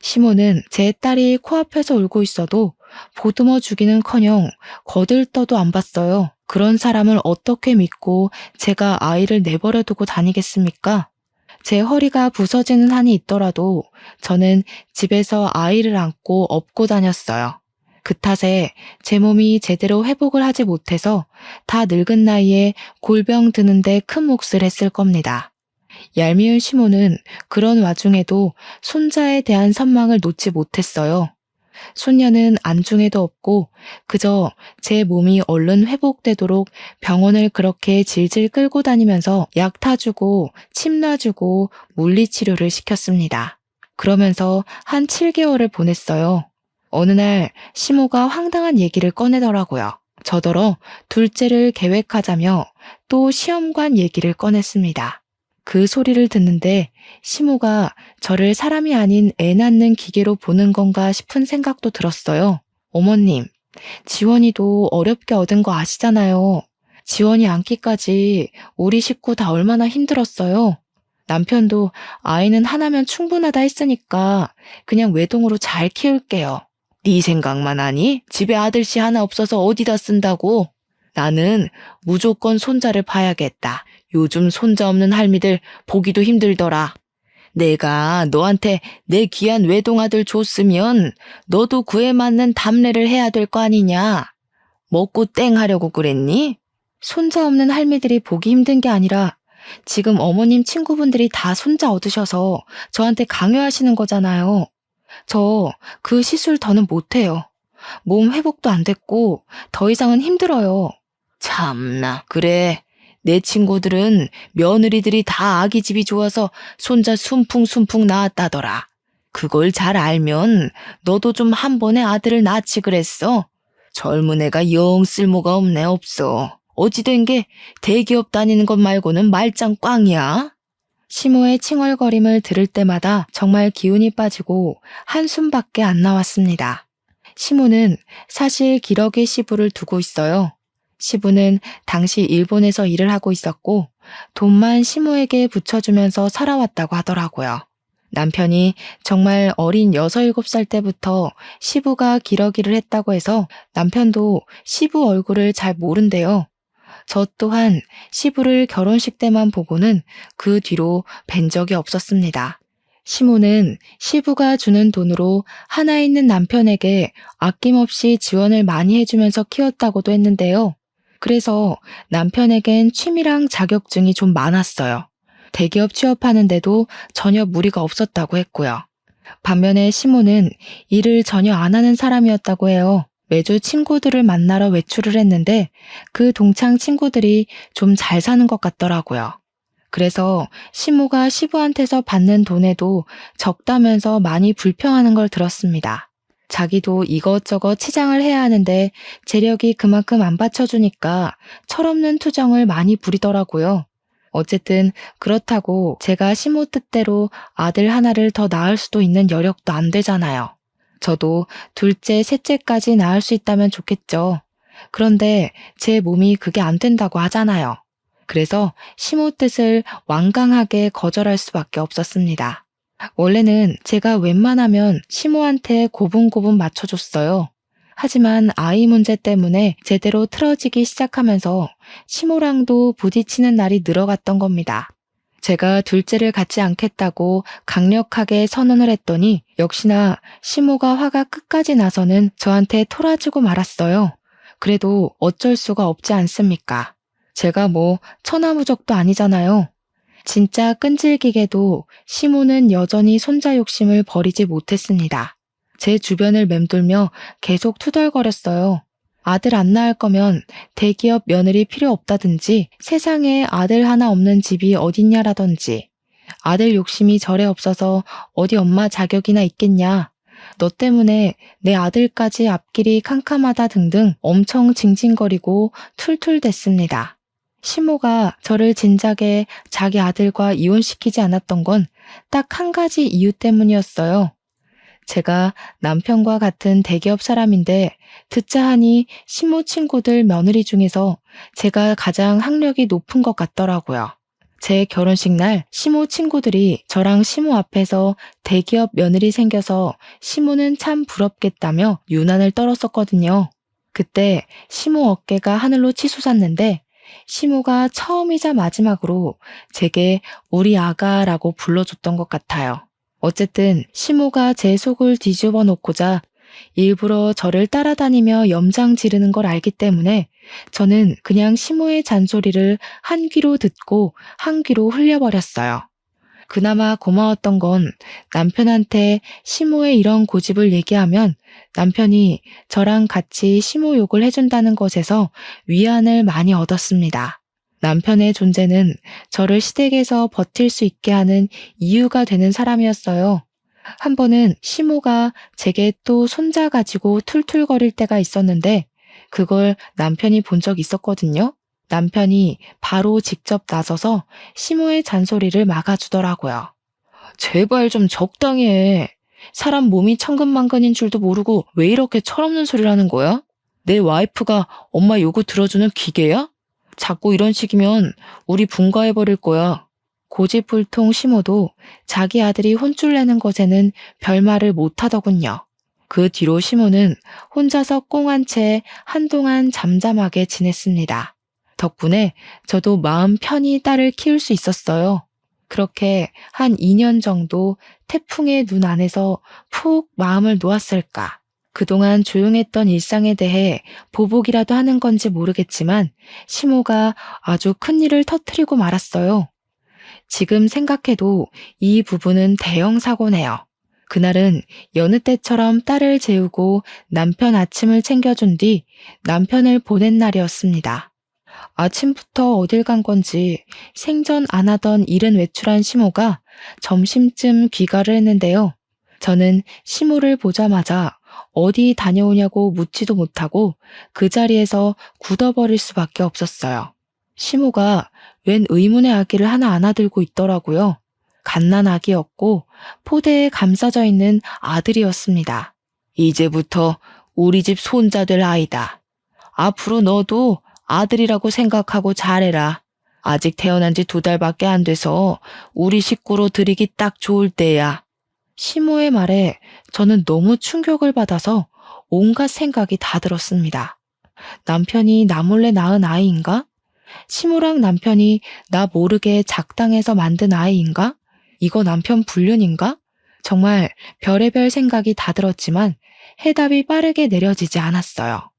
시모는 제 딸이 코앞에서 울고 있어도 보듬어 주기는커녕 거들떠도 안 봤어요. 그런 사람을 어떻게 믿고 제가 아이를 내버려 두고 다니겠습니까? 제 허리가 부서지는 한이 있더라도 저는 집에서 아이를 안고 업고 다녔어요. 그 탓에 제 몸이 제대로 회복을 하지 못해서 다 늙은 나이에 골병 드는데 큰 몫을 했을 겁니다. 얄미운 시모는 그런 와중에도 손자에 대한 선망을 놓지 못했어요. 손녀는 안중에도 없고 그저 제 몸이 얼른 회복되도록 병원을 그렇게 질질 끌고 다니면서 약 타주고 침 놔주고 물리치료를 시켰습니다. 그러면서 한 7개월을 보냈어요. 어느 날 시모가 황당한 얘기를 꺼내더라고요. 저더러 둘째를 계획하자며 또 시험관 얘기를 꺼냈습니다. 그 소리를 듣는데 시모가 저를 사람이 아닌 애 낳는 기계로 보는 건가 싶은 생각도 들었어요. 어머님, 지원이도 어렵게 얻은 거 아시잖아요. 지원이 안기까지 우리 식구 다 얼마나 힘들었어요. 남편도 아이는 하나면 충분하다 했으니까 그냥 외동으로 잘 키울게요. 네 생각만 하니? 집에 아들씨 하나 없어서 어디다 쓴다고? 나는 무조건 손자를 봐야겠다. 요즘 손자 없는 할미들 보기도 힘들더라. 내가 너한테 내 귀한 외동아들 줬으면 너도 그에 맞는 답례를 해야 될 거 아니냐? 먹고 땡 하려고 그랬니? 손자 없는 할미들이 보기 힘든 게 아니라 지금 어머님 친구분들이 다 손자 얻으셔서 저한테 강요하시는 거잖아요. 저 그 시술 더는 못해요. 몸 회복도 안 됐고 더 이상은 힘들어요. 참나, 그래. 내 친구들은 며느리들이 다 아기집이 좋아서 손자 순풍순풍 낳았다더라. 그걸 잘 알면 너도 좀 한 번에 아들을 낳지 그랬어. 젊은 애가 영 쓸모가 없네 없어. 어찌 된 게 대기업 다니는 것 말고는 말짱 꽝이야. 시모의 칭얼거림을 들을 때마다 정말 기운이 빠지고 한숨밖에 안 나왔습니다. 시모는 사실 기러기 시부를 두고 있어요. 시부는 당시 일본에서 일을 하고 있었고 돈만 시모에게 붙여주면서 살아왔다고 하더라고요. 남편이 정말 어린 6, 7살 때부터 시부가 기러기를 했다고 해서 남편도 시부 얼굴을 잘 모른대요. 저 또한 시부를 결혼식 때만 보고는 그 뒤로 뵌 적이 없었습니다. 시모는 시부가 주는 돈으로 하나 있는 남편에게 아낌없이 지원을 많이 해주면서 키웠다고도 했는데요. 그래서 남편에겐 취미랑 자격증이 좀 많았어요. 대기업 취업하는데도 전혀 무리가 없었다고 했고요. 반면에 시모는 일을 전혀 안 하는 사람이었다고 해요. 매주 친구들을 만나러 외출을 했는데 그 동창 친구들이 좀 잘 사는 것 같더라고요. 그래서 시모가 시부한테서 받는 돈에도 적다면서 많이 불평하는 걸 들었습니다. 자기도 이것저것 치장을 해야 하는데 재력이 그만큼 안 받쳐주니까 철없는 투정을 많이 부리더라고요. 어쨌든 그렇다고 제가 시모 뜻대로 아들 하나를 더 낳을 수도 있는 여력도 안 되잖아요. 저도 둘째, 셋째까지 낳을 수 있다면 좋겠죠. 그런데 제 몸이 그게 안 된다고 하잖아요. 그래서 시모 뜻을 완강하게 거절할 수밖에 없었습니다. 원래는 제가 웬만하면 시모한테 고분고분 맞춰줬어요. 하지만 아이 문제 때문에 제대로 틀어지기 시작하면서 시모랑도 부딪히는 날이 늘어갔던 겁니다. 제가 둘째를 갖지 않겠다고 강력하게 선언을 했더니 역시나 시모가 화가 끝까지 나서는 저한테 토라지고 말았어요. 그래도 어쩔 수가 없지 않습니까? 제가 뭐 천하무적도 아니잖아요. 진짜 끈질기게도 시모는 여전히 손자 욕심을 버리지 못했습니다. 제 주변을 맴돌며 계속 투덜거렸어요. 아들 안 낳을 거면 대기업 며느리 필요 없다든지 세상에 아들 하나 없는 집이 어딨냐라든지 아들 욕심이 절에 없어서 어디 엄마 자격이나 있겠냐. 너 때문에 내 아들까지 앞길이 캄캄하다 등등 엄청 징징거리고 툴툴댔습니다. 시모가 저를 진작에 자기 아들과 이혼시키지 않았던 건 딱 한 가지 이유 때문이었어요. 제가 남편과 같은 대기업 사람인데 듣자 하니 시모 친구들 며느리 중에서 제가 가장 학력이 높은 것 같더라고요. 제 결혼식 날 시모 친구들이 저랑 시모 앞에서 대기업 며느리 생겨서 시모는 참 부럽겠다며 유난을 떨었었거든요. 그때 시모 어깨가 하늘로 치솟았는데 시모가 처음이자 마지막으로 제게 우리 아가라고 불러줬던 것 같아요. 어쨌든 시모가 제 속을 뒤집어 놓고자 일부러 저를 따라다니며 염장 지르는 걸 알기 때문에 저는 그냥 시모의 잔소리를 한 귀로 듣고 한 귀로 흘려버렸어요. 그나마 고마웠던 건 남편한테 시모의 이런 고집을 얘기하면 남편이 저랑 같이 시모 욕을 해준다는 것에서 위안을 많이 얻었습니다. 남편의 존재는 저를 시댁에서 버틸 수 있게 하는 이유가 되는 사람이었어요. 한 번은 시모가 제게 또 손자 가지고 툴툴거릴 때가 있었는데 그걸 남편이 본 적 있었거든요. 남편이 바로 직접 나서서 시모의 잔소리를 막아주더라고요. 제발 좀 적당히 해. 사람 몸이 천근만근인 줄도 모르고 왜 이렇게 철없는 소리를 하는 거야? 내 와이프가 엄마 요구 들어주는 기계야? 자꾸 이런 식이면 우리 분가해버릴 거야. 고집불통 시모도 자기 아들이 혼쭐 내는 것에는 별말을 못하더군요. 그 뒤로 시모는 혼자서 꽁한 채 한동안 잠잠하게 지냈습니다. 덕분에 저도 마음 편히 딸을 키울 수 있었어요. 그렇게 한 2년 정도 태풍의 눈 안에서 푹 마음을 놓았을까. 그동안 조용했던 일상에 대해 보복이라도 하는 건지 모르겠지만 시모가 아주 큰일을 터뜨리고 말았어요. 지금 생각해도 이 부분은 대형 사고네요. 그날은 여느 때처럼 딸을 재우고 남편 아침을 챙겨준 뒤 남편을 보낸 날이었습니다. 아침부터 어딜 간 건지 생전 안 하던 일은 외출한 시모가 점심쯤 귀가를 했는데요. 저는 시모를 보자마자 어디 다녀오냐고 묻지도 못하고 그 자리에서 굳어버릴 수밖에 없었어요. 시모가 웬 의문의 아기를 하나 안아들고 있더라고요. 갓난 아기였고 포대에 감싸져 있는 아들이었습니다. 이제부터 우리 집 손자 될 아이다. 앞으로 너도 아들이라고 생각하고 잘해라. 아직 태어난 지 2달밖에 안 돼서 우리 식구로 들이기 딱 좋을 때야. 시모의 말에 저는 너무 충격을 받아서 온갖 생각이 다 들었습니다. 남편이 나 몰래 낳은 아이인가? 시모랑 남편이 나 모르게 작당해서 만든 아이인가? 이거 남편 불륜인가? 정말 별의별 생각이 다 들었지만 해답이 빠르게 내려지지 않았어요.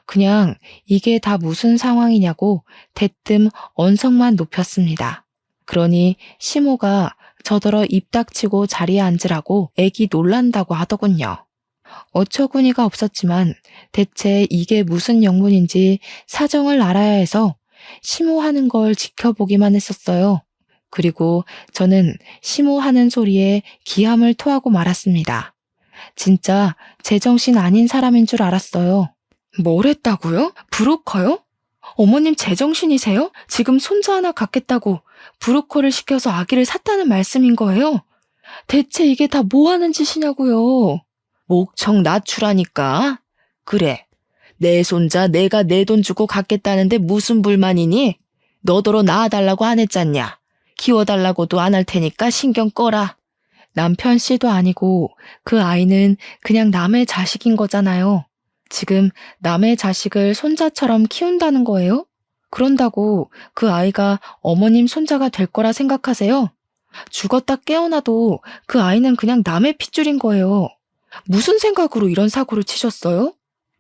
그냥 이게 다 무슨 상황이냐고 대뜸 언성만 높였습니다. 그러니 시모가 저더러 입 닥치고 자리에 앉으라고 애기 놀란다고 하더군요. 어처구니가 없었지만 대체 이게 무슨 영문인지 사정을 알아야 해서 시모하는 걸 지켜보기만 했었어요. 그리고 저는 시모하는 소리에 기함을 토하고 말았습니다. 진짜 제정신 아닌 사람인 줄 알았어요. 뭘 했다고요? 브로커요? 어머님 제정신이세요? 지금 손자 하나 갖겠다고 브로커를 시켜서 아기를 샀다는 말씀인 거예요? 대체 이게 다 뭐 하는 짓이냐고요? 목청 낮추라니까. 그래, 내 손자 내가 내 돈 주고 갖겠다는데 무슨 불만이니? 너더러 낳아달라고 안 했잖냐? 키워달라고도 안 할 테니까 신경 꺼라. 남편 씨도 아니고 그 아이는 그냥 남의 자식인 거잖아요. 지금 남의 자식을 손자처럼 키운다는 거예요? 그런다고 그 아이가 어머님 손자가 될 거라 생각하세요? 죽었다 깨어나도 그 아이는 그냥 남의 핏줄인 거예요. 무슨 생각으로 이런 사고를 치셨어요?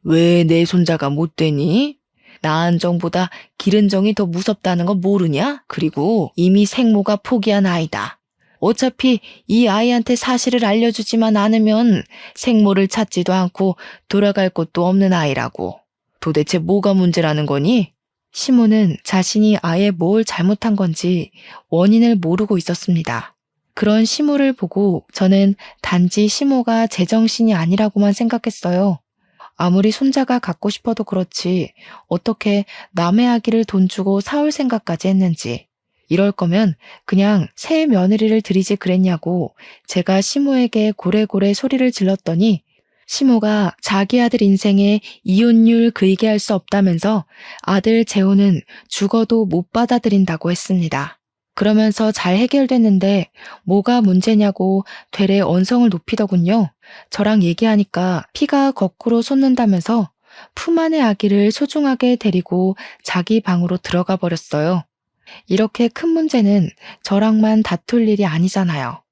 왜 내 손자가 못 되니? 낳은 정보다 기른 정이 더 무섭다는 거 모르냐? 그리고 이미 생모가 포기한 아이다. 어차피 이 아이한테 사실을 알려주지만 않으면 생모를 찾지도 않고 돌아갈 곳도 없는 아이라고. 도대체 뭐가 문제라는 거니? 시모는 자신이 아예 뭘 잘못한 건지 원인을 모르고 있었습니다. 그런 시모를 보고 저는 단지 시모가 제정신이 아니라고만 생각했어요. 아무리 손자가 갖고 싶어도 그렇지 어떻게 남의 아기를 돈 주고 사올 생각까지 했는지. 이럴 거면 그냥 새 며느리를 들이지 그랬냐고 제가 시모에게 고래고래 소리를 질렀더니 시모가 자기 아들 인생에 이혼율 그이게 할 수 없다면서 아들 재혼은 죽어도 못 받아들인다고 했습니다. 그러면서 잘 해결됐는데 뭐가 문제냐고 되레 언성을 높이더군요. 저랑 얘기하니까 피가 거꾸로 솟는다면서 품 안의 아기를 소중하게 데리고 자기 방으로 들어가 버렸어요. 이렇게 큰 문제는 저랑만 다툴 일이 아니잖아요.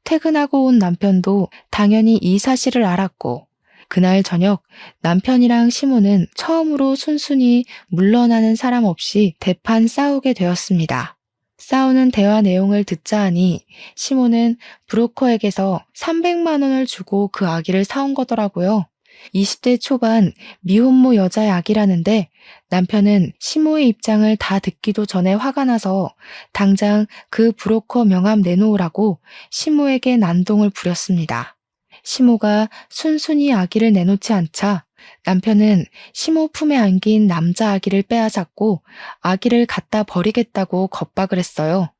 퇴근하고 온 남편도 당연히 이 사실을 알았고 그날 저녁 남편이랑 시모는 처음으로 순순히 물러나는 사람 없이 대판 싸우게 되었습니다. 싸우는 대화 내용을 듣자 하니 시모는 브로커에게서 300만 원을 주고 그 아기를 사온 거더라고요. 20대 초반 미혼모 여자의 아기라는데 남편은 시모의 입장을 다 듣기도 전에 화가 나서 당장 그 브로커 명함 내놓으라고 시모에게 난동을 부렸습니다. 시모가 순순히 아기를 내놓지 않자 남편은 시모 품에 안긴 남자 아기를 빼앗았고 아기를 갖다 버리겠다고 겁박을 했어요.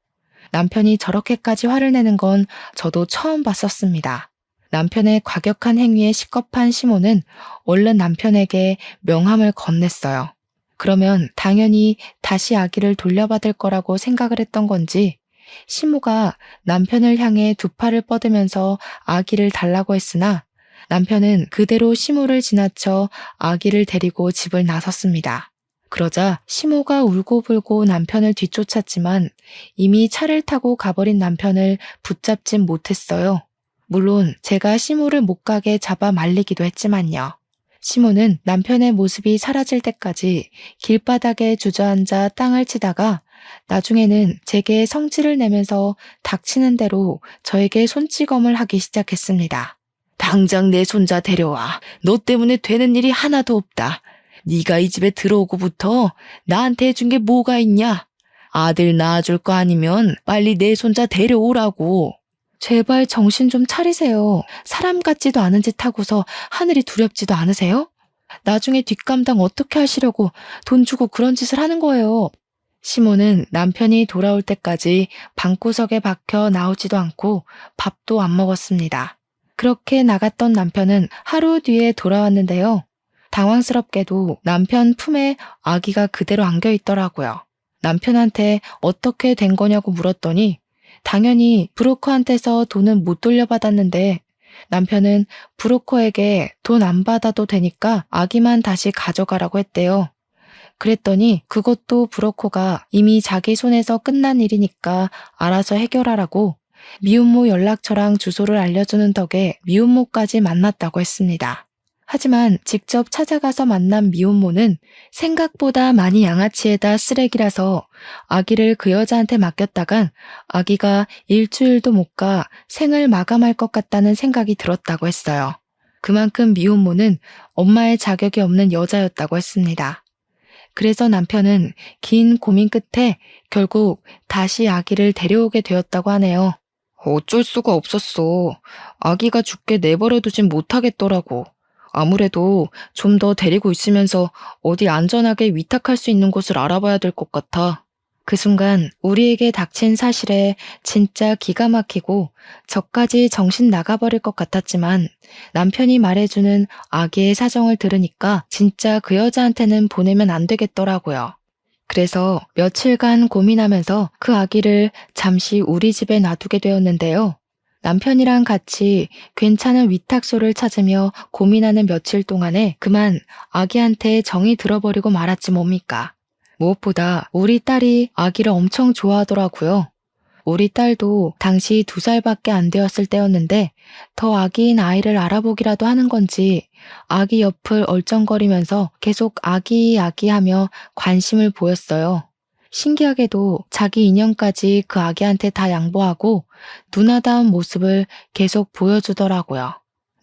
남편이 저렇게까지 화를 내는 건 저도 처음 봤었습니다. 남편의 과격한 행위에 식겁한 시모는 얼른 남편에게 명함을 건넸어요. 그러면 당연히 다시 아기를 돌려받을 거라고 생각을 했던 건지 시모가 남편을 향해 두 팔을 뻗으면서 아기를 달라고 했으나 남편은 그대로 시모를 지나쳐 아기를 데리고 집을 나섰습니다. 그러자 시모가 울고불고 남편을 뒤쫓았지만 이미 차를 타고 가버린 남편을 붙잡진 못했어요. 물론 제가 시모를 못 가게 잡아 말리기도 했지만요. 시모는 남편의 모습이 사라질 때까지 길바닥에 주저앉아 땅을 치다가 나중에는 제게 성질을 내면서 닥치는 대로 저에게 손찌검을 하기 시작했습니다. 당장 내 손자 데려와. 너 때문에 되는 일이 하나도 없다. 네가 이 집에 들어오고부터 나한테 해준 게 뭐가 있냐? 아들 낳아줄 거 아니면 빨리 내 손자 데려오라고. 제발 정신 좀 차리세요. 사람 같지도 않은 짓 하고서 하늘이 두렵지도 않으세요? 나중에 뒷감당 어떻게 하시려고 돈 주고 그런 짓을 하는 거예요. 시모는 남편이 돌아올 때까지 방구석에 박혀 나오지도 않고 밥도 안 먹었습니다. 그렇게 나갔던 남편은 하루 뒤에 돌아왔는데요. 당황스럽게도 남편 품에 아기가 그대로 안겨 있더라고요. 남편한테 어떻게 된 거냐고 물었더니 당연히 브로커한테서 돈은 못 돌려받았는데 남편은 브로커에게 돈 안 받아도 되니까 아기만 다시 가져가라고 했대요. 그랬더니 그것도 브로커가 이미 자기 손에서 끝난 일이니까 알아서 해결하라고 미혼모 연락처랑 주소를 알려주는 덕에 미혼모까지 만났다고 했습니다. 하지만 직접 찾아가서 만난 미혼모는 생각보다 많이 양아치에다 쓰레기라서 아기를 그 여자한테 맡겼다간 아기가 일주일도 못 가 생을 마감할 것 같다는 생각이 들었다고 했어요. 그만큼 미혼모는 엄마의 자격이 없는 여자였다고 했습니다. 그래서 남편은 긴 고민 끝에 결국 다시 아기를 데려오게 되었다고 하네요. 어쩔 수가 없었어. 아기가 죽게 내버려두진 못하겠더라고. 아무래도 좀 더 데리고 있으면서 어디 안전하게 위탁할 수 있는 곳을 알아봐야 될 것 같아. 그 순간 우리에게 닥친 사실에 진짜 기가 막히고 저까지 정신 나가버릴 것 같았지만 남편이 말해주는 아기의 사정을 들으니까 진짜 그 여자한테는 보내면 안 되겠더라고요. 그래서 며칠간 고민하면서 그 아기를 잠시 우리 집에 놔두게 되었는데요. 남편이랑 같이 괜찮은 위탁소를 찾으며 고민하는 며칠 동안에 그만 아기한테 정이 들어버리고 말았지 뭡니까. 무엇보다 우리 딸이 아기를 엄청 좋아하더라고요. 우리 딸도 당시 2살밖에 안 되었을 때였는데 더 아기인 아이를 알아보기라도 하는 건지 아기 옆을 얼쩡거리면서 계속 아기 하며 관심을 보였어요. 신기하게도 자기 인형까지 그 아기한테 다 양보하고 누나다운 모습을 계속 보여주더라고요.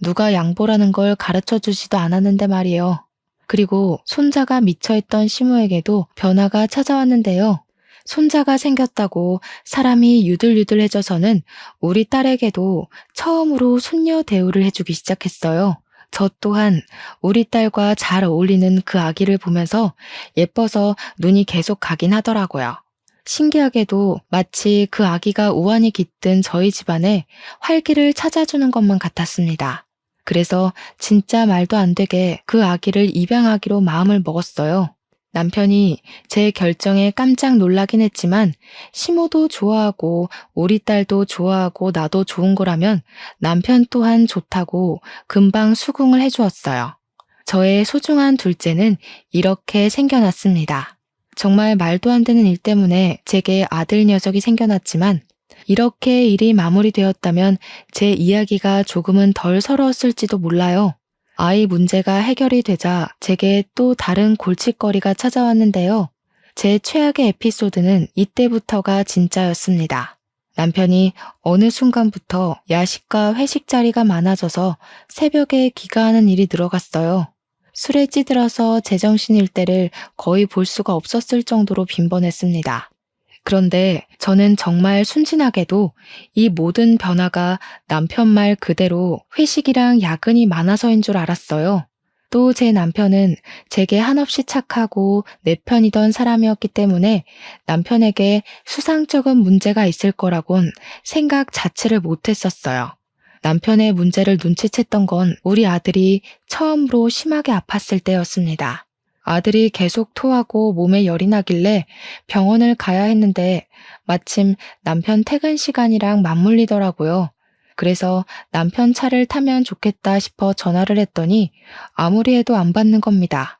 누가 양보라는 걸 가르쳐 주지도 않았는데 말이에요. 그리고 손자가 미쳐있던 시모에게도 변화가 찾아왔는데요. 손자가 생겼다고 사람이 유들유들해져서는 우리 딸에게도 처음으로 손녀 대우를 해주기 시작했어요. 저 또한 우리 딸과 잘 어울리는 그 아기를 보면서 예뻐서 눈이 계속 가긴 하더라고요. 신기하게도 마치 그 아기가 우환이 깃든 저희 집안에 활기를 찾아주는 것만 같았습니다. 그래서 진짜 말도 안 되게 그 아기를 입양하기로 마음을 먹었어요. 남편이 제 결정에 깜짝 놀라긴 했지만 시모도 좋아하고 우리 딸도 좋아하고 나도 좋은 거라면 남편 또한 좋다고 금방 수긍을 해주었어요. 저의 소중한 둘째는 이렇게 생겨났습니다. 정말 말도 안 되는 일 때문에 제게 아들 녀석이 생겨났지만 이렇게 일이 마무리되었다면 제 이야기가 조금은 덜 서러웠을지도 몰라요. 아이 문제가 해결이 되자 제게 또 다른 골칫거리가 찾아왔는데요. 제 최악의 에피소드는 이때부터가 진짜였습니다. 남편이 어느 순간부터 야식과 회식 자리가 많아져서 새벽에 귀가하는 일이 늘어갔어요. 술에 찌들어서 제정신일 때를 거의 볼 수가 없었을 정도로 빈번했습니다. 그런데 저는 정말 순진하게도 이 모든 변화가 남편 말 그대로 회식이랑 야근이 많아서인 줄 알았어요. 또 제 남편은 제게 한없이 착하고 내 편이던 사람이었기 때문에 남편에게 수상쩍은 문제가 있을 거라곤 생각 자체를 못했었어요. 남편의 문제를 눈치챘던 건 우리 아들이 처음으로 심하게 아팠을 때였습니다. 아들이 계속 토하고 몸에 열이 나길래 병원을 가야 했는데 마침 남편 퇴근 시간이랑 맞물리더라고요. 그래서 남편 차를 타면 좋겠다 싶어 전화를 했더니 아무리 해도 안 받는 겁니다.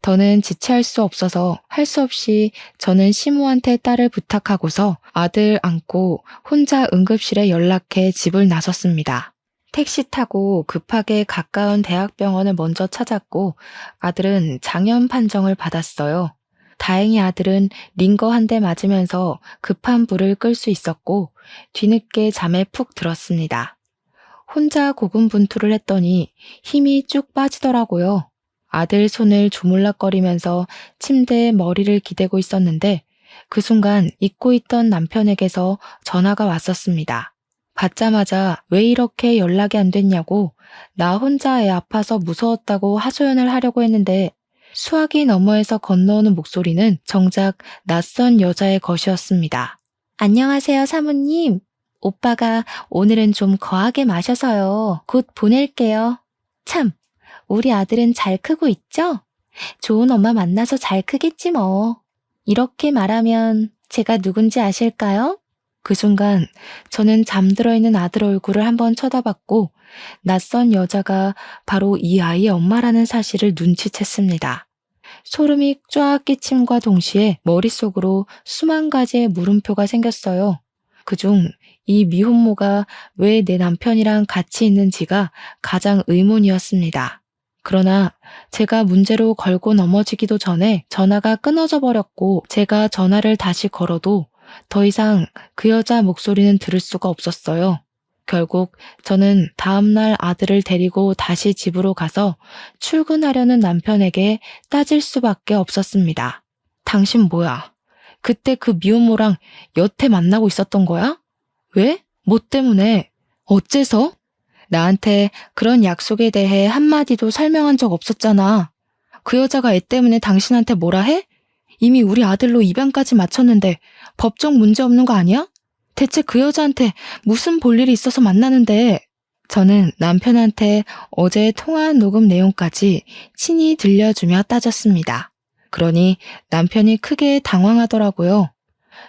더는 지체할 수 없어서 할 수 없이 저는 시모한테 딸을 부탁하고서 아들 안고 혼자 응급실에 연락해 집을 나섰습니다. 택시 타고 급하게 가까운 대학병원을 먼저 찾았고 아들은 장염 판정을 받았어요. 다행히 아들은 링거 한 대 맞으면서 급한 불을 끌 수 있었고 뒤늦게 잠에 푹 들었습니다. 혼자 고군분투를 했더니 힘이 쭉 빠지더라고요. 아들 손을 조물락거리면서 침대에 머리를 기대고 있었는데 그 순간 잊고 있던 남편에게서 전화가 왔었습니다. 받자마자 왜 이렇게 연락이 안 됐냐고 나 혼자 애 아파서 무서웠다고 하소연을 하려고 했는데 수화기 너머에서 건너오는 목소리는 정작 낯선 여자의 것이었습니다. 안녕하세요, 사모님. 오빠가 오늘은 좀 거하게 마셔서요. 곧 보낼게요. 참, 우리 아들은 잘 크고 있죠? 좋은 엄마 만나서 잘 크겠지 뭐. 이렇게 말하면 제가 누군지 아실까요? 그 순간 저는 잠들어 있는 아들 얼굴을 한번 쳐다봤고 낯선 여자가 바로 이 아이의 엄마라는 사실을 눈치챘습니다. 소름이 쫙 끼침과 동시에 머릿속으로 수만 가지의 물음표가 생겼어요. 그중 이 미혼모가 왜 내 남편이랑 같이 있는지가 가장 의문이었습니다. 그러나 제가 문제로 걸고 넘어지기도 전에 전화가 끊어져 버렸고 제가 전화를 다시 걸어도 더 이상 그 여자 목소리는 들을 수가 없었어요. 결국 저는 다음날 아들을 데리고 다시 집으로 가서 출근하려는 남편에게 따질 수밖에 없었습니다. 당신 뭐야? 그때 그 미혼모랑 여태 만나고 있었던 거야? 왜? 뭐 때문에? 어째서? 나한테 그런 약속에 대해 한마디도 설명한 적 없었잖아. 그 여자가 애 때문에 당신한테 뭐라 해? 이미 우리 아들로 입양까지 마쳤는데 법적 문제 없는 거 아니야? 대체 그 여자한테 무슨 볼일이 있어서 만나는데? 저는 남편한테 어제 통화한 녹음 내용까지 친히 들려주며 따졌습니다. 그러니 남편이 크게 당황하더라고요.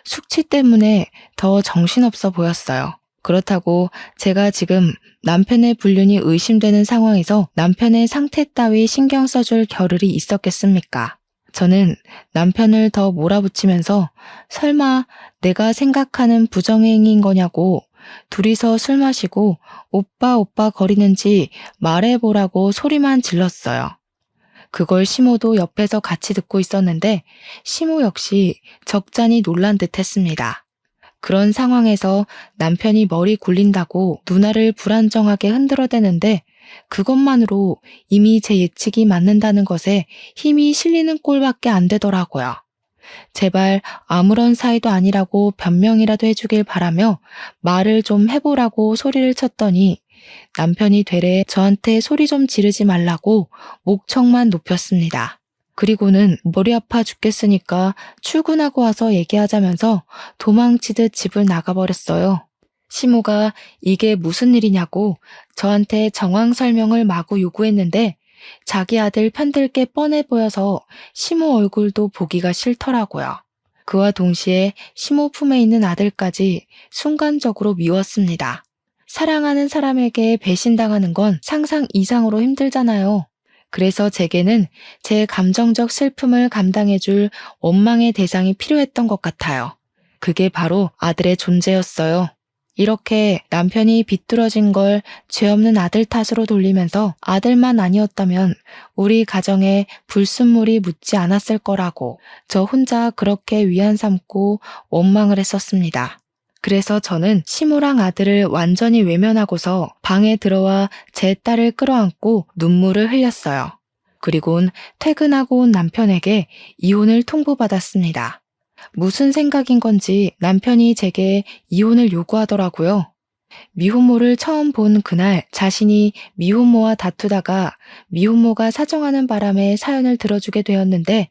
숙취 때문에 더 정신없어 보였어요. 그렇다고 제가 지금 남편의 불륜이 의심되는 상황에서 남편의 상태 따위 신경 써줄 겨를이 있었겠습니까? 저는 남편을 더 몰아붙이면서 설마 내가 생각하는 부정행위인 거냐고 둘이서 술 마시고 오빠 오빠 거리는지 말해보라고 소리만 질렀어요. 그걸 시모도 옆에서 같이 듣고 있었는데 시모 역시 적잖이 놀란 듯 했습니다. 그런 상황에서 남편이 머리 굴린다고 누나를 불안정하게 흔들어대는데 그것만으로 이미 제 예측이 맞는다는 것에 힘이 실리는 꼴밖에 안 되더라고요. 제발 아무런 사이도 아니라고 변명이라도 해주길 바라며 말을 좀 해보라고 소리를 쳤더니 남편이 되레 저한테 소리 좀 지르지 말라고 목청만 높였습니다. 그리고는 머리 아파 죽겠으니까 출근하고 와서 얘기하자면서 도망치듯 집을 나가버렸어요. 시모가 이게 무슨 일이냐고 저한테 정황 설명을 마구 요구했는데 자기 아들 편들 게 뻔해 보여서 시모 얼굴도 보기가 싫더라고요. 그와 동시에 시모 품에 있는 아들까지 순간적으로 미웠습니다. 사랑하는 사람에게 배신당하는 건 상상 이상으로 힘들잖아요. 그래서 제게는 제 감정적 슬픔을 감당해줄 원망의 대상이 필요했던 것 같아요. 그게 바로 아들의 존재였어요. 이렇게 남편이 비뚤어진 걸 죄 없는 아들 탓으로 돌리면서 아들만 아니었다면 우리 가정에 불순물이 묻지 않았을 거라고 저 혼자 그렇게 위안 삼고 원망을 했었습니다. 그래서 저는 시모랑 아들을 완전히 외면하고서 방에 들어와 제 딸을 끌어안고 눈물을 흘렸어요. 그리곤 퇴근하고 온 남편에게 이혼을 통보받았습니다. 무슨 생각인 건지 남편이 제게 이혼을 요구하더라고요. 미혼모를 처음 본 그날 자신이 미혼모와 다투다가 미혼모가 사정하는 바람에 사연을 들어주게 되었는데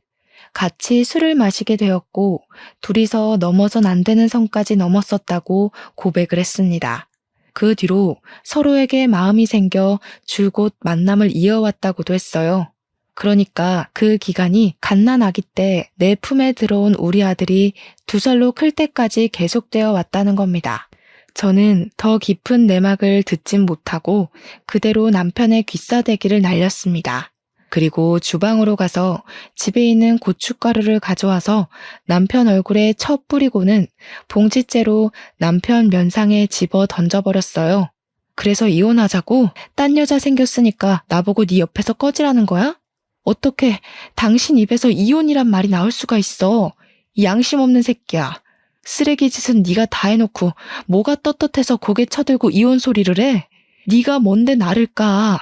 같이 술을 마시게 되었고 둘이서 넘어선 안 되는 선까지 넘었었다고 고백을 했습니다. 그 뒤로 서로에게 마음이 생겨 줄곧 만남을 이어왔다고도 했어요. 그러니까 그 기간이 갓난 아기 때 내 품에 들어온 우리 아들이 2살로 클 때까지 계속되어 왔다는 겁니다. 저는 더 깊은 내막을 듣진 못하고 그대로 남편의 귀싸대기를 날렸습니다. 그리고 주방으로 가서 집에 있는 고춧가루를 가져와서 남편 얼굴에 쳐 뿌리고는 봉지째로 남편 면상에 집어 던져버렸어요. 그래서 이혼하자고? 딴 여자 생겼으니까 나보고 네 옆에서 꺼지라는 거야? 어떻게 당신 입에서 이혼이란 말이 나올 수가 있어. 이 양심 없는 새끼야. 쓰레기 짓은 네가 다 해놓고 뭐가 떳떳해서 고개 쳐들고 이혼 소리를 해? 네가 뭔데 나를 까?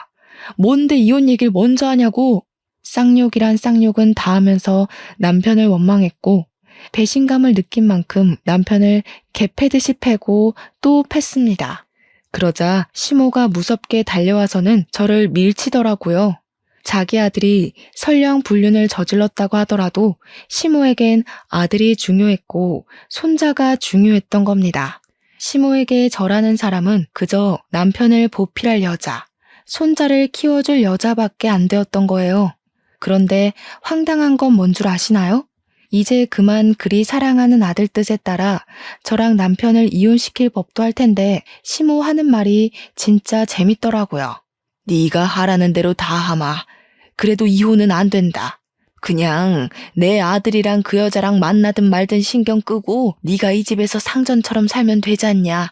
뭔데 이혼 얘기를 먼저 하냐고? 쌍욕이란 쌍욕은 다 하면서 남편을 원망했고 배신감을 느낀 만큼 남편을 개패듯이 패고 또 팼습니다. 그러자 시모가 무섭게 달려와서는 저를 밀치더라고요. 자기 아들이 설령 불륜을 저질렀다고 하더라도 시모에겐 아들이 중요했고 손자가 중요했던 겁니다. 시모에게 저라는 사람은 그저 남편을 보필할 여자, 손자를 키워줄 여자밖에 안 되었던 거예요. 그런데 황당한 건 뭔 줄 아시나요? 이제 그만 그리 사랑하는 아들 뜻에 따라 저랑 남편을 이혼시킬 법도 할 텐데 시모 하는 말이 진짜 재밌더라고요. 네가 하라는 대로 다 하마. 그래도 이혼은 안 된다. 그냥 내 아들이랑 그 여자랑 만나든 말든 신경 끄고 네가 이 집에서 상전처럼 살면 되잖냐.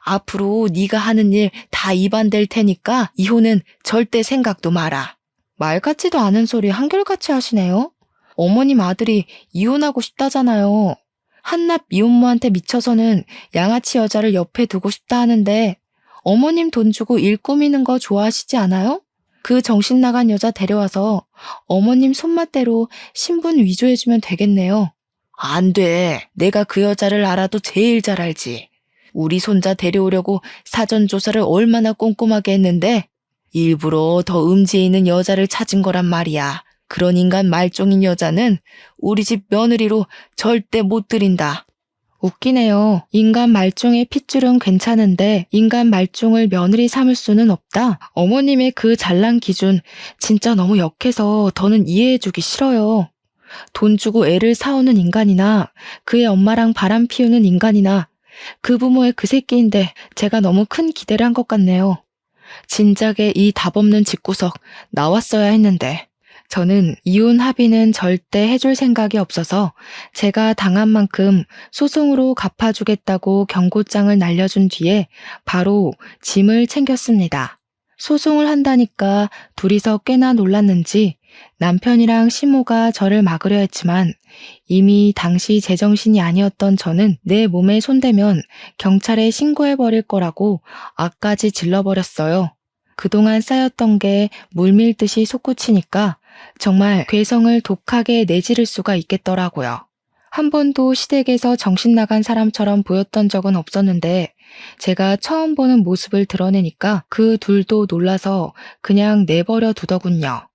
앞으로 네가 하는 일 다 입안될 테니까 이혼은 절대 생각도 마라. 말 같지도 않은 소리 한결같이 하시네요. 어머님 아들이 이혼하고 싶다잖아요. 한낱 미혼모한테 미쳐서는 양아치 여자를 옆에 두고 싶다 하는데 어머님 돈 주고 일 꾸미는 거 좋아하시지 않아요? 그 정신 나간 여자 데려와서 어머님 손맛대로 신분 위조해주면 되겠네요. 안 돼. 내가 그 여자를 알아도 제일 잘 알지. 우리 손자 데려오려고 사전 조사를 얼마나 꼼꼼하게 했는데 일부러 더 음지에 있는 여자를 찾은 거란 말이야. 그런 인간 말종인 여자는 우리 집 며느리로 절대 못 들인다. 웃기네요. 인간 말종의 핏줄은 괜찮은데 인간 말종을 며느리 삼을 수는 없다. 어머님의 그 잘난 기준 진짜 너무 역해서 더는 이해해주기 싫어요. 돈 주고 애를 사오는 인간이나 그의 엄마랑 바람 피우는 인간이나 그 부모의 그 새끼인데 제가 너무 큰 기대를 한 것 같네요. 진작에 이 답 없는 집구석 나왔어야 했는데 저는 이혼 합의는 절대 해줄 생각이 없어서 제가 당한 만큼 소송으로 갚아주겠다고 경고장을 날려준 뒤에 바로 짐을 챙겼습니다. 소송을 한다니까 둘이서 꽤나 놀랐는지 남편이랑 시모가 저를 막으려 했지만 이미 당시 제정신이 아니었던 저는 내 몸에 손대면 경찰에 신고해버릴 거라고 악까지 질러버렸어요. 그동안 쌓였던 게 물밀듯이 솟구치니까 정말 괴성을 독하게 내지를 수가 있겠더라고요. 한 번도 시댁에서 정신 나간 사람처럼 보였던 적은 없었는데 제가 처음 보는 모습을 드러내니까 그 둘도 놀라서 그냥 내버려 두더군요.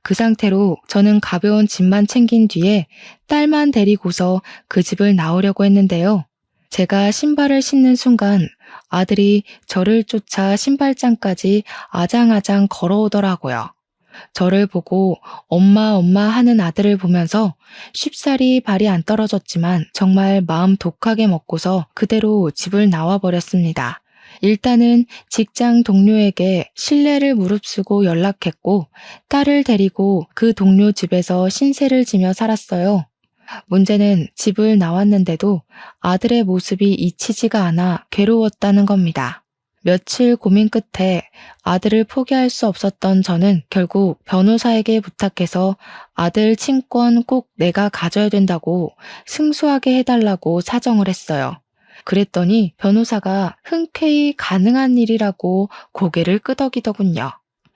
그 상태로 저는 가벼운 짐만 챙긴 뒤에 딸만 데리고서 그 집을 나오려고 했는데요. 제가 신발을 신는 순간 아들이 저를 쫓아 신발장까지 아장아장 걸어오더라고요. 저를 보고 엄마 엄마 하는 아들을 보면서 쉽사리 발이 안 떨어졌지만 정말 마음 독하게 먹고서 그대로 집을 나와버렸습니다. 일단은 직장 동료에게 신뢰를 무릅쓰고 연락했고 딸을 데리고 그 동료 집에서 신세를 지며 살았어요. 문제는 집을 나왔는데도 아들의 모습이 잊히지가 않아 괴로웠다는 겁니다. 며칠 고민 끝에 아들을 포기할 수 없었던 저는 결국 변호사에게 부탁해서 아들 친권 꼭 내가 가져야 된다고 승소하게 해달라고 사정을 했어요. 그랬더니 변호사가 흔쾌히 가능한 일이라고 고개를 끄덕이더군요.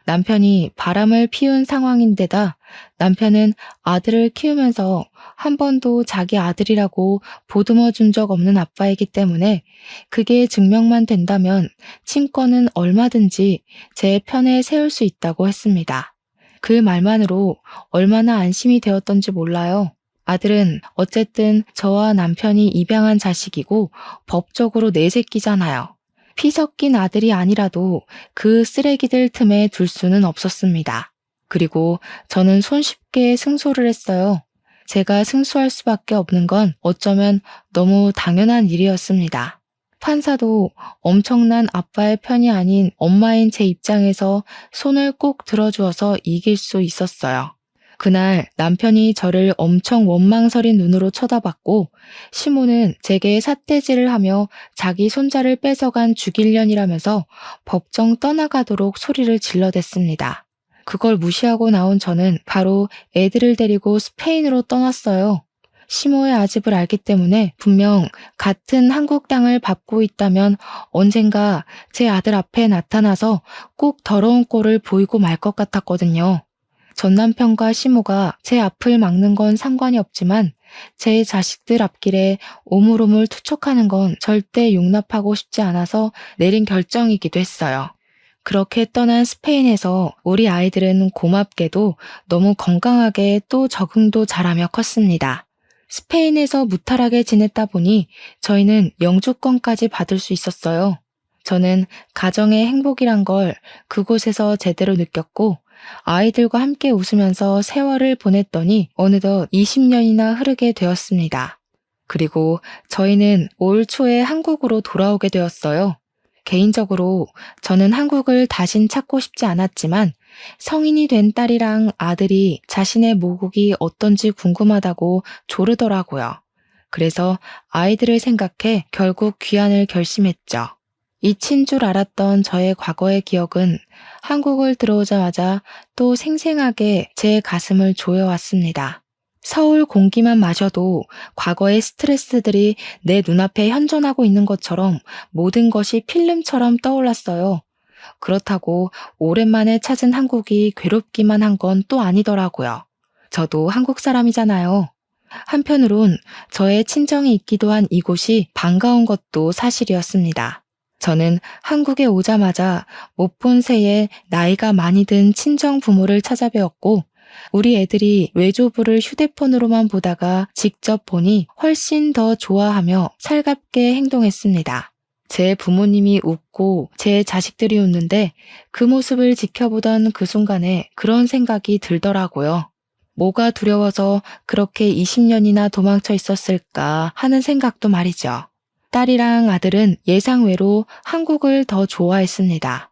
남편이 바람을 피운 상황인데다 남편은 아들을 키우면서 한 번도 자기 아들이라고 보듬어 준 적 없는 아빠이기 때문에 그게 증명만 된다면 친권은 얼마든지 제 편에 세울 수 있다고 했습니다. 그 말만으로 얼마나 안심이 되었던지 몰라요. 아들은 어쨌든 저와 남편이 입양한 자식이고 법적으로 내 새끼잖아요. 피 섞인 아들이 아니라도 그 쓰레기들 틈에 둘 수는 없었습니다. 그리고 저는 손쉽게 승소를 했어요. 제가 승소할 수밖에 없는 건 어쩌면 너무 당연한 일이었습니다. 판사도 엄청난 아빠의 편이 아닌 엄마인 제 입장에서 손을 꼭 들어주어서 이길 수 있었어요. 그날 남편이 저를 엄청 원망스린 눈으로 쳐다봤고 시모는 제게 삿대질을 하며 자기 손자를 뺏어간 죽일년이라면서 법정 떠나가도록 소리를 질러댔습니다. 그걸 무시하고 나온 저는 바로 애들을 데리고 스페인으로 떠났어요. 시모의 아집을 알기 때문에 분명 같은 한국 땅을 밟고 있다면 언젠가 제 아들 앞에 나타나서 꼭 더러운 꼴을 보이고 말 것 같았거든요. 전 남편과 시모가 제 앞을 막는 건 상관이 없지만 제 자식들 앞길에 오물오물 투척하는 건 절대 용납하고 싶지 않아서 내린 결정이기도 했어요. 그렇게 떠난 스페인에서 우리 아이들은 고맙게도 너무 건강하게 또 적응도 잘하며 컸습니다. 스페인에서 무탈하게 지냈다 보니 저희는 영주권까지 받을 수 있었어요. 저는 가정의 행복이란 걸 그곳에서 제대로 느꼈고 아이들과 함께 웃으면서 세월을 보냈더니 어느덧 20년이나 흐르게 되었습니다. 그리고 저희는 올 초에 한국으로 돌아오게 되었어요. 개인적으로 저는 한국을 다신 찾고 싶지 않았지만 성인이 된 딸이랑 아들이 자신의 모국이 어떤지 궁금하다고 조르더라고요. 그래서 아이들을 생각해 결국 귀환을 결심했죠. 잊힌 줄 알았던 저의 과거의 기억은 한국을 들어오자마자 또 생생하게 제 가슴을 조여왔습니다. 서울 공기만 마셔도 과거의 스트레스들이 내 눈앞에 현존하고 있는 것처럼 모든 것이 필름처럼 떠올랐어요. 그렇다고 오랜만에 찾은 한국이 괴롭기만 한 건 또 아니더라고요. 저도 한국 사람이잖아요. 한편으론 저의 친정이 있기도 한 이곳이 반가운 것도 사실이었습니다. 저는 한국에 오자마자 못 본 새에 나이가 많이 든 친정 부모를 찾아뵈었고 우리 애들이 외조부를 휴대폰으로만 보다가 직접 보니 훨씬 더 좋아하며 살갑게 행동했습니다. 제 부모님이 웃고 제 자식들이 웃는데 그 모습을 지켜보던 그 순간에 그런 생각이 들더라고요. 뭐가 두려워서 그렇게 20년이나 도망쳐 있었을까 하는 생각도 말이죠. 딸이랑 아들은 예상외로 한국을 더 좋아했습니다.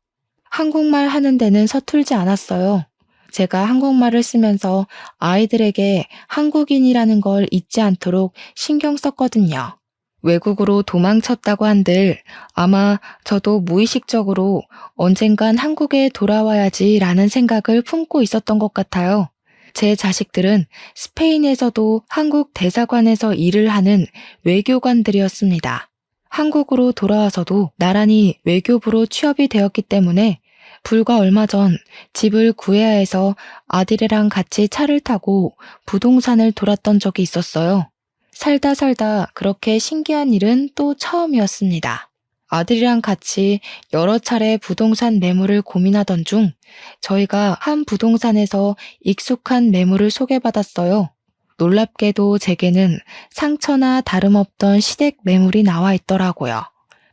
한국말 하는 데는 서툴지 않았어요. 제가 한국말을 쓰면서 아이들에게 한국인이라는 걸 잊지 않도록 신경 썼거든요. 외국으로 도망쳤다고 한들 아마 저도 무의식적으로 언젠간 한국에 돌아와야지라는 생각을 품고 있었던 것 같아요. 제 자식들은 스페인에서도 한국 대사관에서 일을 하는 외교관들이었습니다. 한국으로 돌아와서도 나란히 외교부로 취업이 되었기 때문에 불과 얼마 전 집을 구해야 해서 아들이랑 같이 차를 타고 부동산을 돌았던 적이 있었어요. 살다 그렇게 신기한 일은 또 처음이었습니다. 아들이랑 같이 여러 차례 부동산 매물을 고민하던 중 저희가 한 부동산에서 익숙한 매물을 소개받았어요. 놀랍게도 제게는 상처나 다름없던 시댁 매물이 나와 있더라고요.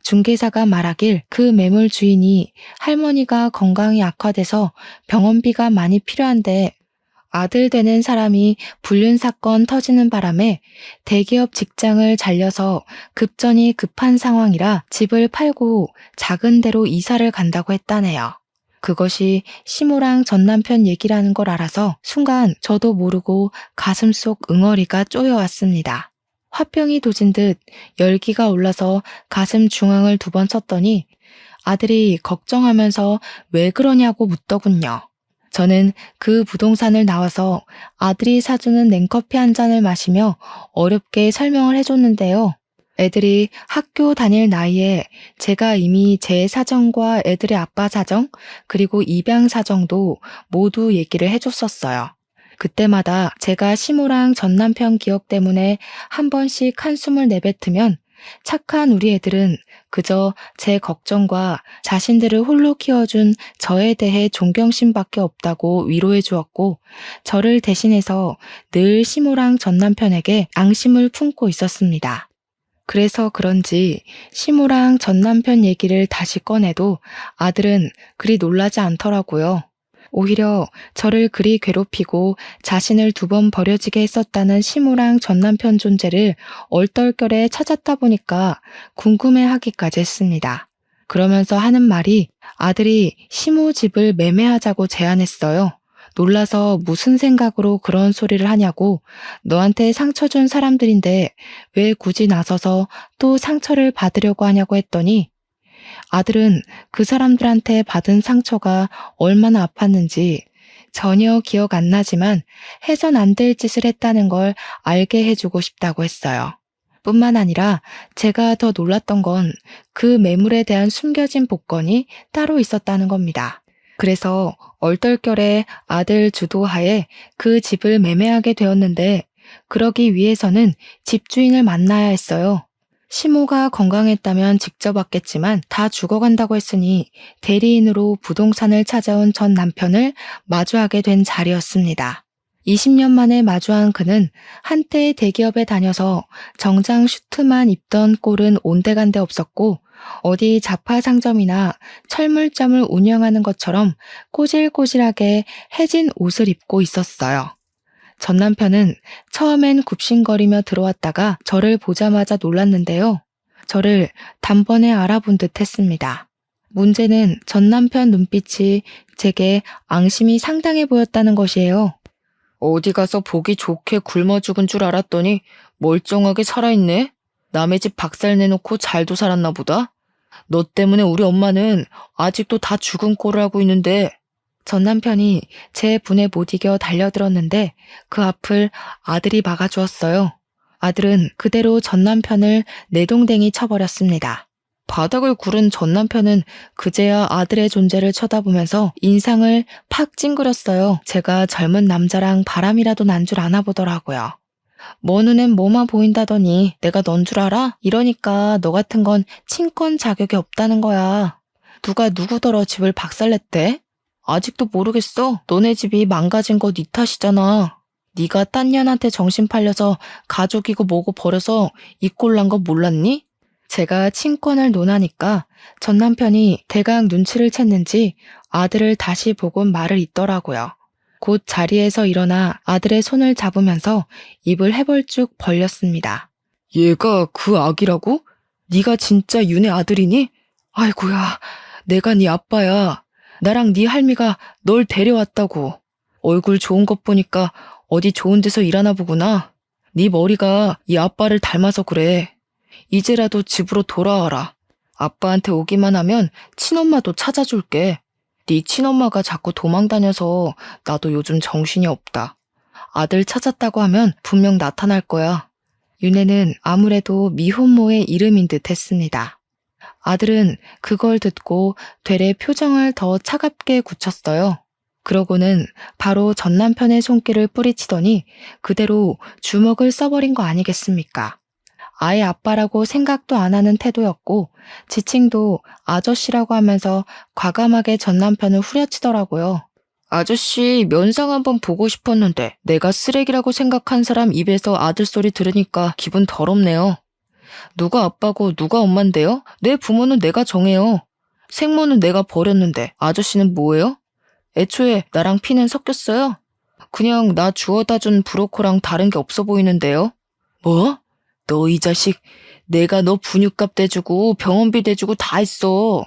중개사가 말하길 그 매물 주인이 할머니가 건강이 악화돼서 병원비가 많이 필요한데 아들 되는 사람이 불륜 사건 터지는 바람에 대기업 직장을 잘려서 급전이 급한 상황이라 집을 팔고 작은 데로 이사를 간다고 했다네요. 그것이 시모랑 전 남편 얘기라는 걸 알아서 순간 저도 모르고 가슴속 응어리가 쪼여왔습니다. 화병이 도진 듯 열기가 올라서 가슴 중앙을 2번 쳤더니 아들이 걱정하면서 왜 그러냐고 묻더군요. 저는 그 부동산을 나와서 아들이 사주는 냉커피 한 잔을 마시며 어렵게 설명을 해줬는데요. 애들이 학교 다닐 나이에 제가 이미 제 사정과 애들의 아빠 사정, 그리고 입양 사정도 모두 얘기를 해줬었어요. 그때마다 제가 시모랑 전 남편 기억 때문에 한 번씩 한숨을 내뱉으면 착한 우리 애들은 그저 제 걱정과 자신들을 홀로 키워준 저에 대해 존경심밖에 없다고 위로해 주었고 저를 대신해서 늘 시모랑 전 남편에게 앙심을 품고 있었습니다. 그래서 그런지 시모랑 전 남편 얘기를 다시 꺼내도 아들은 그리 놀라지 않더라고요. 오히려 저를 그리 괴롭히고 자신을 2번 버려지게 했었다는 시모랑 전 남편 존재를 얼떨결에 찾았다 보니까 궁금해하기까지 했습니다. 그러면서 하는 말이 아들이 시모 집을 매매하자고 제안했어요. 놀라서 무슨 생각으로 그런 소리를 하냐고 너한테 상처 준 사람들인데 왜 굳이 나서서 또 상처를 받으려고 하냐고 했더니 아들은 그 사람들한테 받은 상처가 얼마나 아팠는지 전혀 기억 안 나지만 해선 안 될 짓을 했다는 걸 알게 해주고 싶다고 했어요. 뿐만 아니라 제가 더 놀랐던 건 그 매물에 대한 숨겨진 복권이 따로 있었다는 겁니다. 그래서 얼떨결에 아들 주도하에 그 집을 매매하게 되었는데 그러기 위해서는 집주인을 만나야 했어요. 시모가 건강했다면 직접 왔겠지만 다 죽어간다고 했으니 대리인으로 부동산을 찾아온 전 남편을 마주하게 된 자리였습니다. 20년 만에 마주한 그는 한때 대기업에 다녀서 정장 슈트만 입던 꼴은 온데간데 없었고 어디 자파 상점이나 철물점을 운영하는 것처럼 꼬질꼬질하게 해진 옷을 입고 있었어요. 전 남편은 처음엔 굽신거리며 들어왔다가 저를 보자마자 놀랐는데요. 저를 단번에 알아본 듯 했습니다. 문제는 전 남편 눈빛이 제게 앙심이 상당해 보였다는 것이에요. 어디 가서 보기 좋게 굶어 죽은 줄 알았더니 멀쩡하게 살아있네? 남의 집 박살 내놓고 잘도 살았나 보다? 너 때문에 우리 엄마는 아직도 다 죽은 꼴을 하고 있는데. 전 남편이 제 분에 못 이겨 달려들었는데 그 앞을 아들이 막아주었어요. 아들은 그대로 전 남편을 내동댕이 쳐버렸습니다. 바닥을 구른 전 남편은 그제야 아들의 존재를 쳐다보면서 인상을 팍 찡그렸어요. 제가 젊은 남자랑 바람이라도 난 줄 아나 보더라고요. 뭐 눈엔 뭐만 보인다더니 내가 넌 줄 알아? 이러니까 너 같은 건 친권 자격이 없다는 거야. 누가 누구더러 집을 박살냈대? 아직도 모르겠어? 너네 집이 망가진 거 네 탓이잖아. 네가 딴 년한테 정신 팔려서 가족이고 뭐고 버려서 이 꼴 난 거 몰랐니? 제가 친권을 논하니까 전 남편이 대강 눈치를 챘는지 아들을 다시 보곤 말을 잇더라고요. 곧 자리에서 일어나 아들의 손을 잡으면서 입을 해벌쭉 벌렸습니다. 얘가 그 아기라고? 네가 진짜 윤의 아들이니? 아이고야, 내가 네 아빠야. 나랑 네 할미가 널 데려왔다고. 얼굴 좋은 것 보니까 어디 좋은 데서 일하나 보구나. 네 머리가 이 아빠를 닮아서 그래. 이제라도 집으로 돌아와라. 아빠한테 오기만 하면 친엄마도 찾아줄게. 네 친엄마가 자꾸 도망다녀서 나도 요즘 정신이 없다. 아들 찾았다고 하면 분명 나타날 거야. 윤혜는 아무래도 미혼모의 이름인 듯 했습니다. 아들은 그걸 듣고 되레 표정을 더 차갑게 굳혔어요. 그러고는 바로 전 남편의 손길을 뿌리치더니 그대로 주먹을 써버린 거 아니겠습니까? 아예 아빠라고 생각도 안 하는 태도였고 지칭도 아저씨라고 하면서 과감하게 전 남편을 후려치더라고요. 아저씨 면상 한번 보고 싶었는데 내가 쓰레기라고 생각한 사람 입에서 아들 소리 들으니까 기분 더럽네요. 누가 아빠고 누가 엄만데요? 내 부모는 내가 정해요. 생모는 내가 버렸는데 아저씨는 뭐예요? 애초에 나랑 피는 섞였어요? 그냥 나 주워다 준 브로커랑 다른 게 없어 보이는데요? 뭐? 너 이 자식, 내가 너 분유값 대주고 병원비 대주고 다 했어.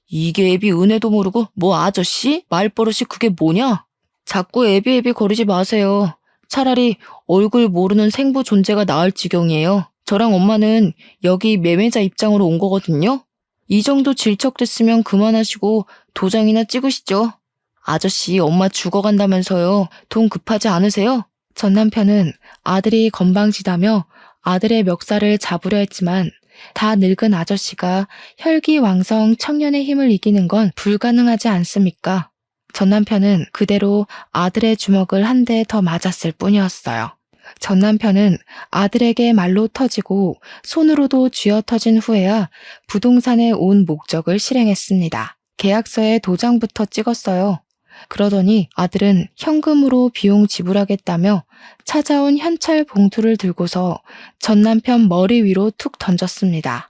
이게 애비 은혜도 모르고 뭐 아저씨? 말버릇이 그게 뭐냐? 자꾸 애비 거리지 마세요. 차라리 얼굴 모르는 생부 존재가 나을 지경이에요. 저랑 엄마는 여기 매매자 입장으로 온 거거든요. 이 정도 질척됐으면 그만하시고 도장이나 찍으시죠. 아저씨 엄마 죽어간다면서요. 돈 급하지 않으세요? 전 남편은 아들이 건방지다며 아들의 멱살을 잡으려 했지만 다 늙은 아저씨가 혈기왕성 청년의 힘을 이기는 건 불가능하지 않습니까? 전 남편은 그대로 아들의 주먹을 한 대 더 맞았을 뿐이었어요. 전 남편은 아들에게 말로 터지고 손으로도 쥐어 터진 후에야 부동산에 온 목적을 실행했습니다. 계약서에 도장부터 찍었어요. 그러더니 아들은 현금으로 비용 지불하겠다며 찾아온 현찰 봉투를 들고서 전 남편 머리 위로 툭 던졌습니다.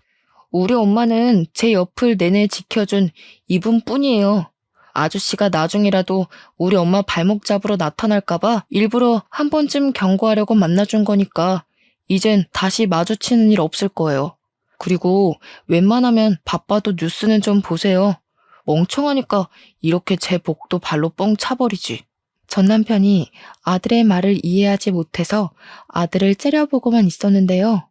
우리 엄마는 제 옆을 내내 지켜준 이분뿐이에요. 아저씨가 나중이라도 우리 엄마 발목 잡으러 나타날까봐 일부러 한 번쯤 경고하려고 만나준 거니까 이젠 다시 마주치는 일 없을 거예요. 그리고 웬만하면 바빠도 뉴스는 좀 보세요. 멍청하니까 이렇게 제 복도 발로 뻥 차버리지. 전 남편이 아들의 말을 이해하지 못해서 아들을 째려보고만 있었는데요.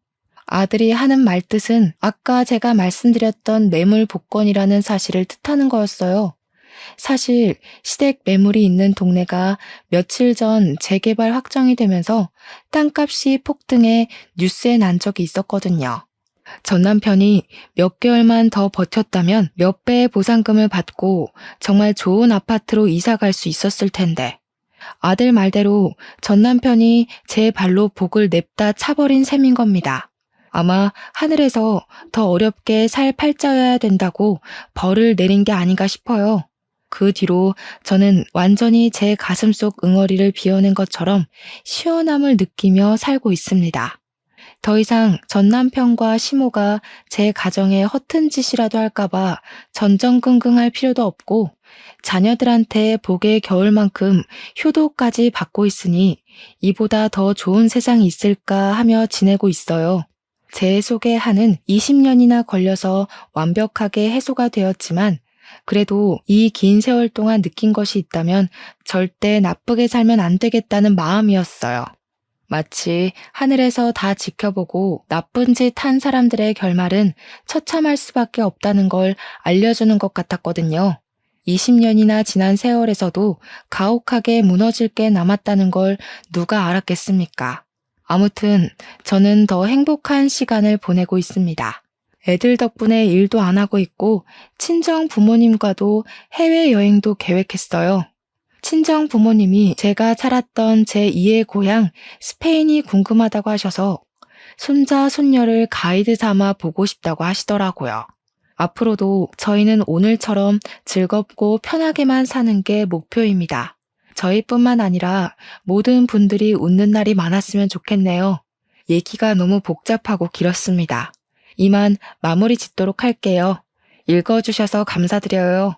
아들이 하는 말뜻은 아까 제가 말씀드렸던 매물 복권이라는 사실을 뜻하는 거였어요. 사실 시댁 매물이 있는 동네가 며칠 전 재개발 확정이 되면서 땅값이 폭등해 뉴스에 난 적이 있었거든요. 전 남편이 몇 개월만 더 버텼다면 몇 배의 보상금을 받고 정말 좋은 아파트로 이사 갈 수 있었을 텐데. 아들 말대로 전 남편이 제 발로 복을 냅다 차버린 셈인 겁니다. 아마 하늘에서 더 어렵게 살 팔자여야 된다고 벌을 내린 게 아닌가 싶어요. 그 뒤로 저는 완전히 제 가슴속 응어리를 비워낸 것처럼 시원함을 느끼며 살고 있습니다. 더 이상 전 남편과 시모가 제 가정에 허튼 짓이라도 할까봐 전전긍긍할 필요도 없고 자녀들한테 복의 겨울만큼 효도까지 받고 있으니 이보다 더 좋은 세상이 있을까 하며 지내고 있어요. 제 속의 한은 20년이나 걸려서 완벽하게 해소가 되었지만 그래도 이 긴 세월 동안 느낀 것이 있다면 절대 나쁘게 살면 안 되겠다는 마음이었어요. 마치 하늘에서 다 지켜보고 나쁜 짓 한 사람들의 결말은 처참할 수밖에 없다는 걸 알려주는 것 같았거든요. 20년이나 지난 세월에서도 가혹하게 무너질 게 남았다는 걸 누가 알았겠습니까? 아무튼 저는 더 행복한 시간을 보내고 있습니다. 애들 덕분에 일도 안 하고 있고 친정 부모님과도 해외여행도 계획했어요. 친정 부모님이 제가 살았던 제2의 고향 스페인이 궁금하다고 하셔서 손자, 손녀를 가이드 삼아 보고 싶다고 하시더라고요. 앞으로도 저희는 오늘처럼 즐겁고 편하게만 사는 게 목표입니다. 저희뿐만 아니라 모든 분들이 웃는 날이 많았으면 좋겠네요. 얘기가 너무 복잡하고 길었습니다. 이만 마무리 짓도록 할게요. 읽어주셔서 감사드려요.